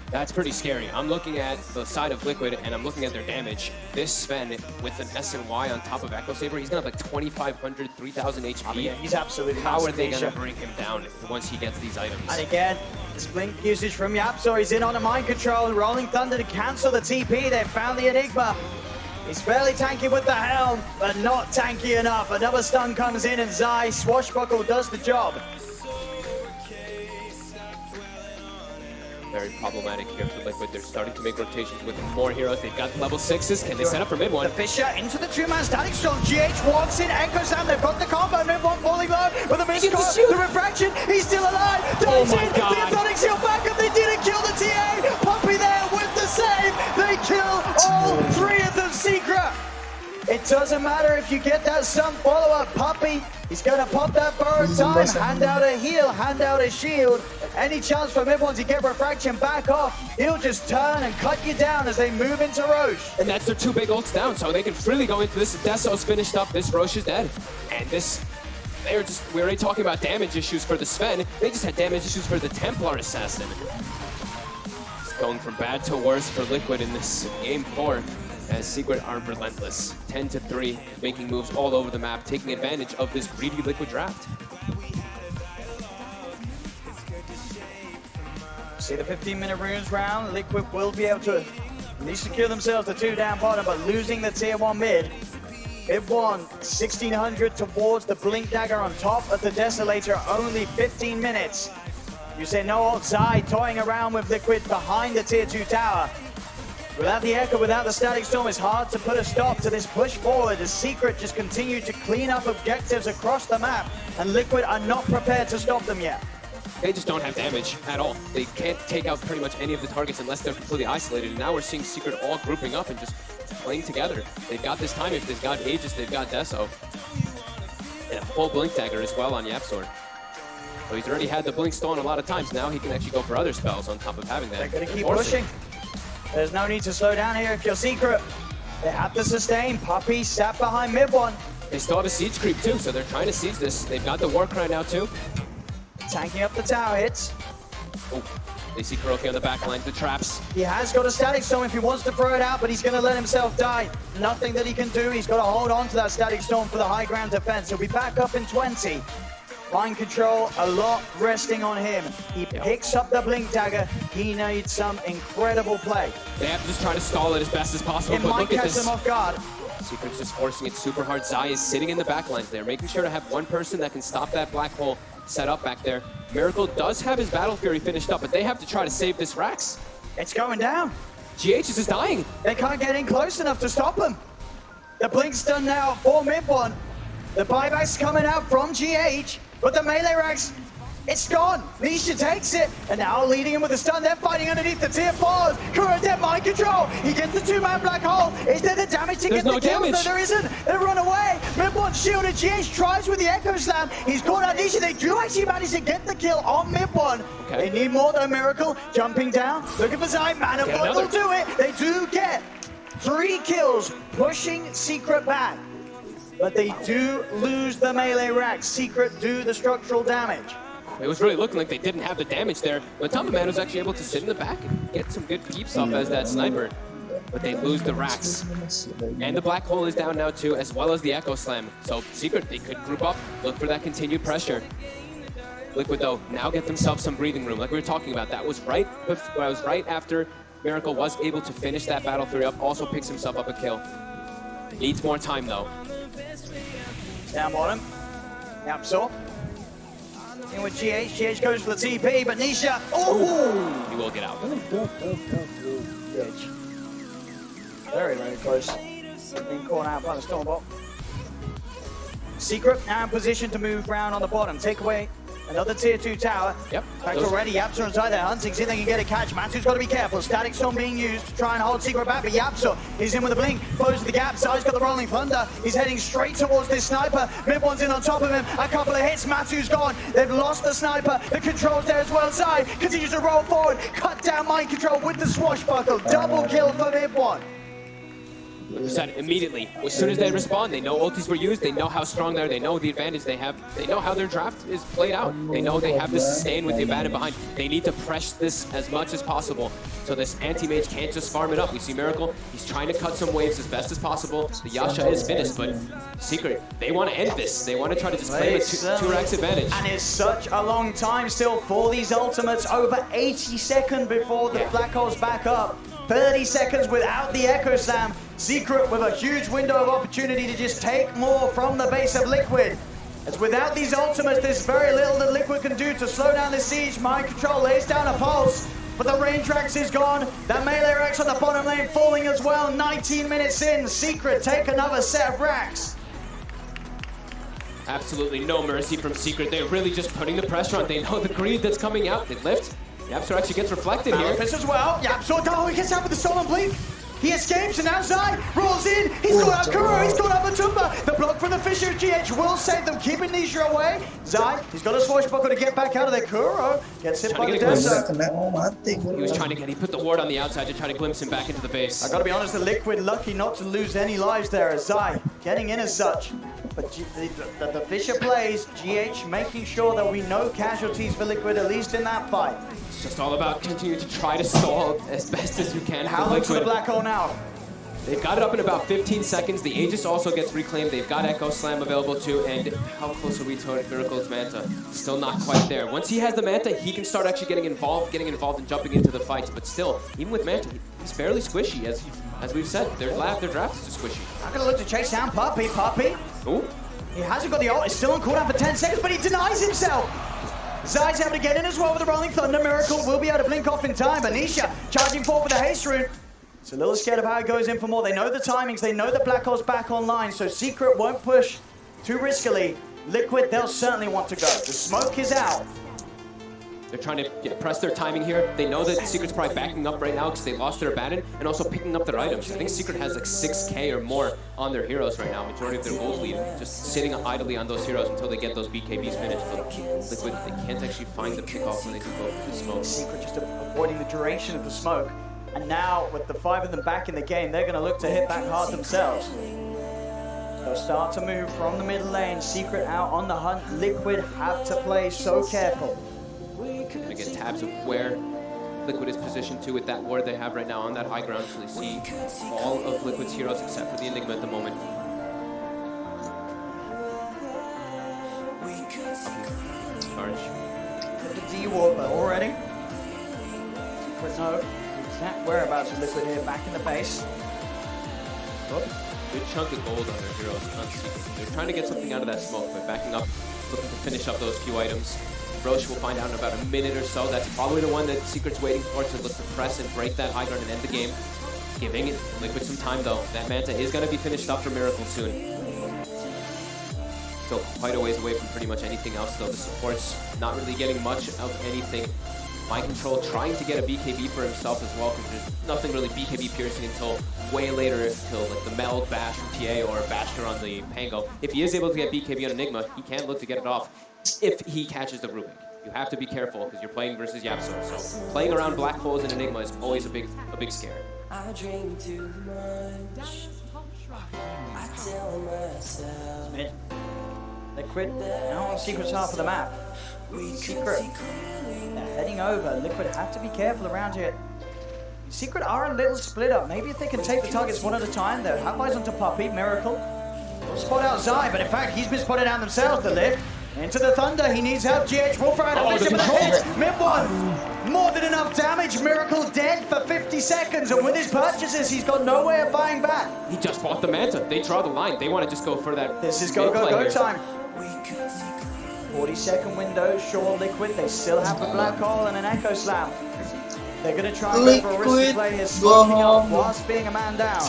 That's pretty scary. I'm looking at the side of Liquid, and I'm looking at their damage. This Sven, with an S and Y on top of Echo Saber, he's going to have like 2,500, 3,000 HP. I mean, he's absolutely How are they massive, going to bring him down once he gets these items? And again, this blink usage from Yapzor. He's in on a mind control. Rolling Thunder to cancel the TP. They found the Enigma. He's fairly tanky with the helm, but not tanky enough. Another stun comes in, and Zai Swashbuckle does the job. Very problematic here for Liquid. They're starting to make rotations with more heroes. They've got level 6s. Can they set up for mid one? The Fisher into the two-man static storm. GH walks in, Echo Sam. They've got the combo. Mid one falling low with a missed the refraction. He's still alive. Oh my God. The Atomic Shield back up. They didn't kill the TA. Puppy there with the save. They kill all three of them. Secret. It doesn't matter if you get that stun follow-up. Puppy, he's going to pop that borrowed time, hand out a heal, hand out a shield. Any chance for mid-one to get refraction back off, he'll just turn and cut you down as they move into Roche. And that's their two big ults down, so they can freely go into this. Deso's finished up, this Roche is dead. And this, we're already talking about damage issues for the Sven. They just had damage issues for the Templar Assassin. It's going from bad to worse for Liquid in this game 4. As Secret are relentless. 10-3, making moves all over the map, taking advantage of this greedy Liquid draft. See the 15-minute runes round. Liquid will be able to at least secure themselves the 2 down bottom, but losing the tier 1 mid. Mid 1, 1,600 towards the Blink Dagger on top of the Desolator, only 15 minutes. You say no outside, toying around with Liquid behind the tier 2 tower. Without the Echo, without the Static Storm, it's hard to put a stop to this push forward as Secret just continue to clean up objectives across the map, and Liquid are not prepared to stop them yet. They just don't have damage at all. They can't take out pretty much any of the targets unless they're completely isolated, and now we're seeing Secret all grouping up and just playing together. They've got this time, if they've got Aegis, they've got Deso. And a full Blink Dagger as well on Yapzor. So he's already had the Blink stolen a lot of times, now he can actually go for other spells on top of having that. They're gonna keep pushing. There's no need to slow down here if you're Secret. They have to sustain. Puppy sat behind mid 1. They still have a siege creep too, so they're trying to siege this. They've got the Warcry now too. Tanking up the tower hits. Oh, They see Kuroki on the back line, the traps. He has got a static storm if he wants to throw it out, but he's going to let himself die. Nothing that he can do. He's got to hold on to that static storm for the high ground defense. He'll be back up in 20. Mind control, a lot resting on him. He picks up the blink dagger. He needs some incredible play. They have to just try to stall it as best as possible. It but might look at catch this. them off guard. Secret's just forcing it super hard. Zai is sitting in the back lines there, making sure to have one person that can stop that black hole set up back there. Miracle does have his Battle Fury finished up, but they have to try to save this Rax. It's going down. GH is just dying. They can't get in close enough to stop him. The blink's done now for mid one. The buyback's coming out from GH, but the melee Rax, it's gone. Nisha takes it, and now leading him with a stun. They're fighting underneath the tier 4s. Kuro dead mind control. He gets the 2-man black hole. Is there the damage to get the kill? No, there isn't. They run away. Mid one shielded. GH tries with the Echo Slam. He's caught out Nisha. They do actually manage to get the kill on mid one. Okay. They need more though. Miracle jumping down, looking for Zai. Mana Void will do it. They do get 3 kills, pushing Secret back. But they do lose the melee Rax. Secret do the structural damage. It was really looking like they didn't have the damage there, but Tumbaman was actually able to sit in the back and get some good peeps up as that sniper. But they lose the Rax. And the black hole is down now too, as well as the Echo Slam. So Secret, they could group up, look for that continued pressure. Liquid though, now get themselves some breathing room, like we were talking about. That was right after Miracle was able to finish that Battle Fury up, also picks himself up a kill. Needs more time though. Down bottom. Yapsor. In with GH. GH goes for the TP, but Nisha. Oh! He will get out. Very, very close. Being caught out by the Stormbot. Secret now in position to move round on the bottom. Take away another tier 2 tower. Yep. In fact, already Yapsor inside there hunting, see if they can get a catch. Matu's got to be careful. Static Storm being used to try and hold Secret back, but Yapsor is in with a blink, closes the gap. Zai's got the Rolling Thunder. He's heading straight towards this sniper. Mid one's in on top of him. A couple of hits. Matu's gone. They've lost the sniper. The control's there as well. Zai continues to roll forward. Cut down mind control with the swashbuckle. Double kill for mid one. Said immediately, as soon as they respond, they know ultis were used, they know how strong they are, they know the advantage they have, they know how their draft is played out, they know they have to sustain with the abandon behind. They need to press this as much as possible, so this anti-mage can't just farm it up. We see Miracle, he's trying to cut some waves as best as possible. The Yasha is finished, but Secret, they want to end this. They want to try to just claim a 2-Rax advantage. And it's such a long time still for these ultimates, over 80 seconds before the black hole's back up. 30 seconds without the Echo Slam. Secret with a huge window of opportunity to just take more from the base of Liquid. As without these ultimates, there's very little that Liquid can do to slow down the siege. Mind control lays down a pulse, but the range Rax is gone. That melee Rax on the bottom lane falling as well. 19 minutes in, Secret take another set of Rax. Absolutely no mercy from Secret. They're really just putting the pressure on. They know the greed that's coming out. They lift. Yapsor actually gets reflected here. This as well. Yapsor, oh, he gets out with the stolen blink. He escapes and now Zai rolls in. He's got out Kuro, he's got out Matumba. The block from the Fisher GH will save them, keeping Nisha away. Zai, he's got a swashbuckle to get back out of there. Kuro gets hit by the Desert. He was trying to he put the ward on the outside to try to glimpse him back into the base. I gotta be honest, the Liquid lucky not to lose any lives there as Zai getting in as such. But the Fisher plays, GH making sure there will be no casualties for Liquid, at least in that fight. It's just all about continuing to try to stall as best as you can. How long to the black hole now? They've got it up in about 15 seconds. The Aegis also gets reclaimed. They've got Echo Slam available too. And how close are we to Miracle's Manta? Still not quite there. Once he has the Manta, he can start actually getting involved and jumping into the fights. But still, even with Manta, he's fairly squishy. As we've said, their draft is just squishy. I'm gonna look to chase down Puppy. Ooh. He hasn't got the ult. He's still on cooldown for 10 seconds, but he denies himself. Zai's able to get in as well with the Rolling Thunder. Miracle will be able to blink off in time. Anisha charging forward with the haste rune. It's a little scared of how it goes in for more. They know the timings. They know the Black Hole's back online, so Secret won't push too riskily. Liquid, they'll certainly want to go. The smoke is out. They're trying to press their timing here. They know that Secret's probably backing up right now because they lost their abandon and also picking up their items. I think Secret has like 6k or more on their heroes right now. Majority of their gold lead just sitting idly on those heroes until they get those BKBs finished. But Liquid, they can't actually find the pickoff when they can go through the smoke. Secret just avoiding the duration of the smoke. And now, with the 5 of them back in the game, they're going to look to hit back hard themselves. They'll start to move from the mid lane. Secret out on the hunt. Liquid have to play so careful. Gonna get tabs of where Liquid is positioned to with that ward they have right now on that high ground. So they see all of Liquid's heroes except for the Enigma at the moment. Charge. The D ward, but already. With no exact whereabouts of Liquid here, back in the base. Good chunk of gold on their heroes on Secret. They're trying to get something out of that smoke by backing up, looking to finish up those few items. Roche will find out in about a minute or so. That's probably the one that Secret's waiting for to look to press and break that high ground and end the game. Giving it Liquid some time though. That Manta is going to be finished up for Miracle soon. Still quite a ways away from pretty much anything else though. The support's not really getting much of anything. Mind Control trying to get a BKB for himself as well, because there's nothing really BKB piercing until way later, until like the Meld Bash from TA or Basher on the Pango. If he is able to get BKB on Enigma, he can look to get it off if he catches the Rubik. You have to be careful because you're playing versus Yapso. So playing around black holes in Enigma is always a big scare. I dream too much. I tell myself. Mid. Liquid now on Secret's half of the map. Secret, they're heading over. Liquid have to be careful around here. Secret are a little split up. Maybe if they can take the targets one at a time, they'll have eyes onto Puppy, Miracle. They'll spot out Zai, but in fact, he's been spotted out themselves, the lift. Into the Thunder, he needs help. GH will throw out a mission, but hits. Mid one. More than enough damage. Miracle dead for 50 seconds, and with his purchases, he's got no way of buying back. He just bought the Manta. They draw the line. They want to just go for that. This is go time. 40-second window, sure, Liquid. They still have the Black Hole and an Echo Slam. They're going to try and go for a risky play here, smoking up whilst being a man down.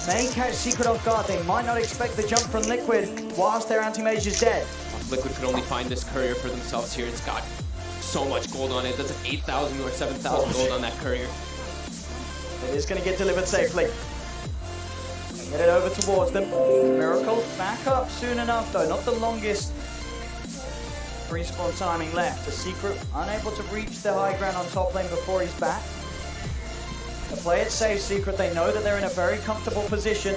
May catch Secret off guard. They might not expect the jump from Liquid whilst their anti-mage is dead. Liquid could only find this courier for themselves here. It's got so much gold on it. That's an 8,000 or 7,000 gold on that courier. It is going to get delivered safely. Get it over towards them. Miracle back up soon enough though. Not the longest respawn timing left. The Secret unable to reach the high ground on top lane before he's back. To play it safe, Secret, they know that they're in a very comfortable position.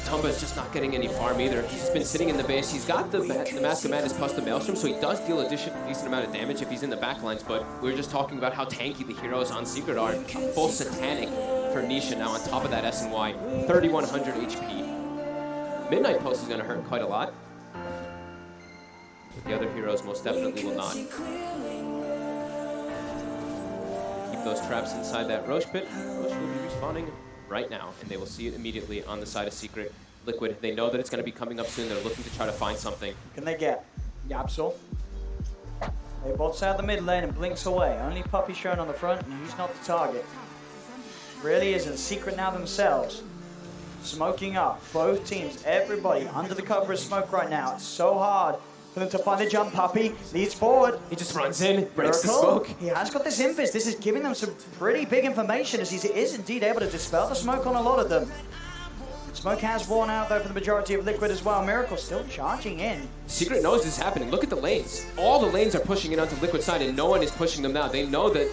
Tumba is just not getting any farm either. He's just been sitting in the base. He's got the Mask of Madness plus the Maelstrom, so he does deal a decent amount of damage if he's in the backlines, but we were just talking about how tanky the heroes on Secret are. Full Satanic for Nisha now on top of that S&Y. 3,100 HP. Midnight Post is going to hurt quite a lot. The other heroes most definitely will not. Keep those traps inside that Roche pit. Roche will be respawning right now, and they will see it immediately on the side of Secret. Liquid, they know that it's going to be coming up soon. They're looking to try to find something. Can they get Yapsel? They bots out the mid lane and blinks away. Only Puppy shown on the front, and he's not the target. Really isn't. Secret now themselves. Smoking up. Both teams, everybody under the cover of smoke right now. It's so hard for them to find a jump. Puppy leads forward. He just runs in, breaks the smoke. He has got this invis. This is giving them some pretty big information as he is indeed able to dispel the smoke on a lot of them. Smoke has worn out though for the majority of Liquid as well. Miracle still charging in. Secret knows this is happening. Look at the lanes. All the lanes are pushing it onto Liquid's side, and no one is pushing them now. They know that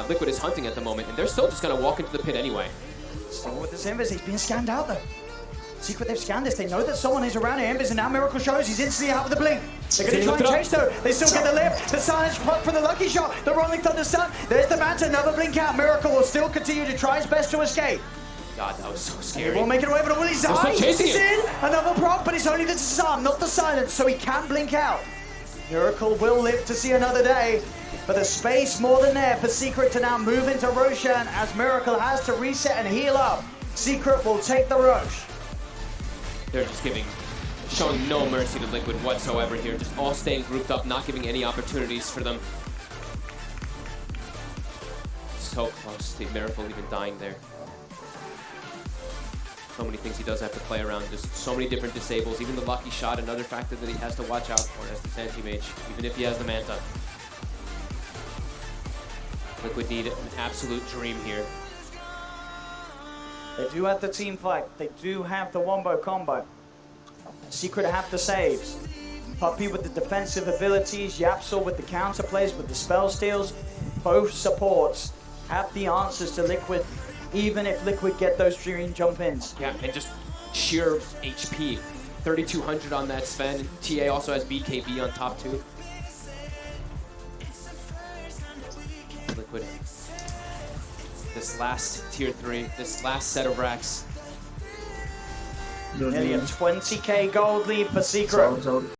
Liquid is hunting at the moment, and they're still just going to walk into the pit anyway. Still with this invis. He's being scanned out though. Secret, they've scanned this. They know that someone is around here. Invis, and now Miracle shows he's instantly out with the blink. They're going to try and chase though. They still get the lift. The silence from the lucky shot. The rolling thunder stun. There's the Manta. Another blink out. Miracle will still continue to try his best to escape. God, that was so scary. He won't make it away, but Willie Zai is in. Another proc, but it's only the disarm, not the silence, so he can blink out. Miracle will live to see another day, but the space more than there for Secret to now move into Roshan as Miracle has to reset and heal up. Secret will take the Roche. They're just showing no mercy to Liquid whatsoever here. Just all staying grouped up, not giving any opportunities for them. So close to Miracle even dying there. So many things he does have to play around. Just so many different disables. Even the lucky shot, another factor that he has to watch out for as the anti-mage, even if he has the Manta. Liquid need an absolute dream here. They do have the team fight. They do have the wombo combo. Secret have the saves. Puppy with the defensive abilities. Yapsel with the counter plays, with the spell steals. Both supports have the answers to Liquid, even if Liquid get those dream jump ins. Yeah, and just sheer HP. 3,200 on that Sven. TA also has BKB on top too. Liquid this last tier 3, this last set of racks. Nearly a 20k gold lead for Secret.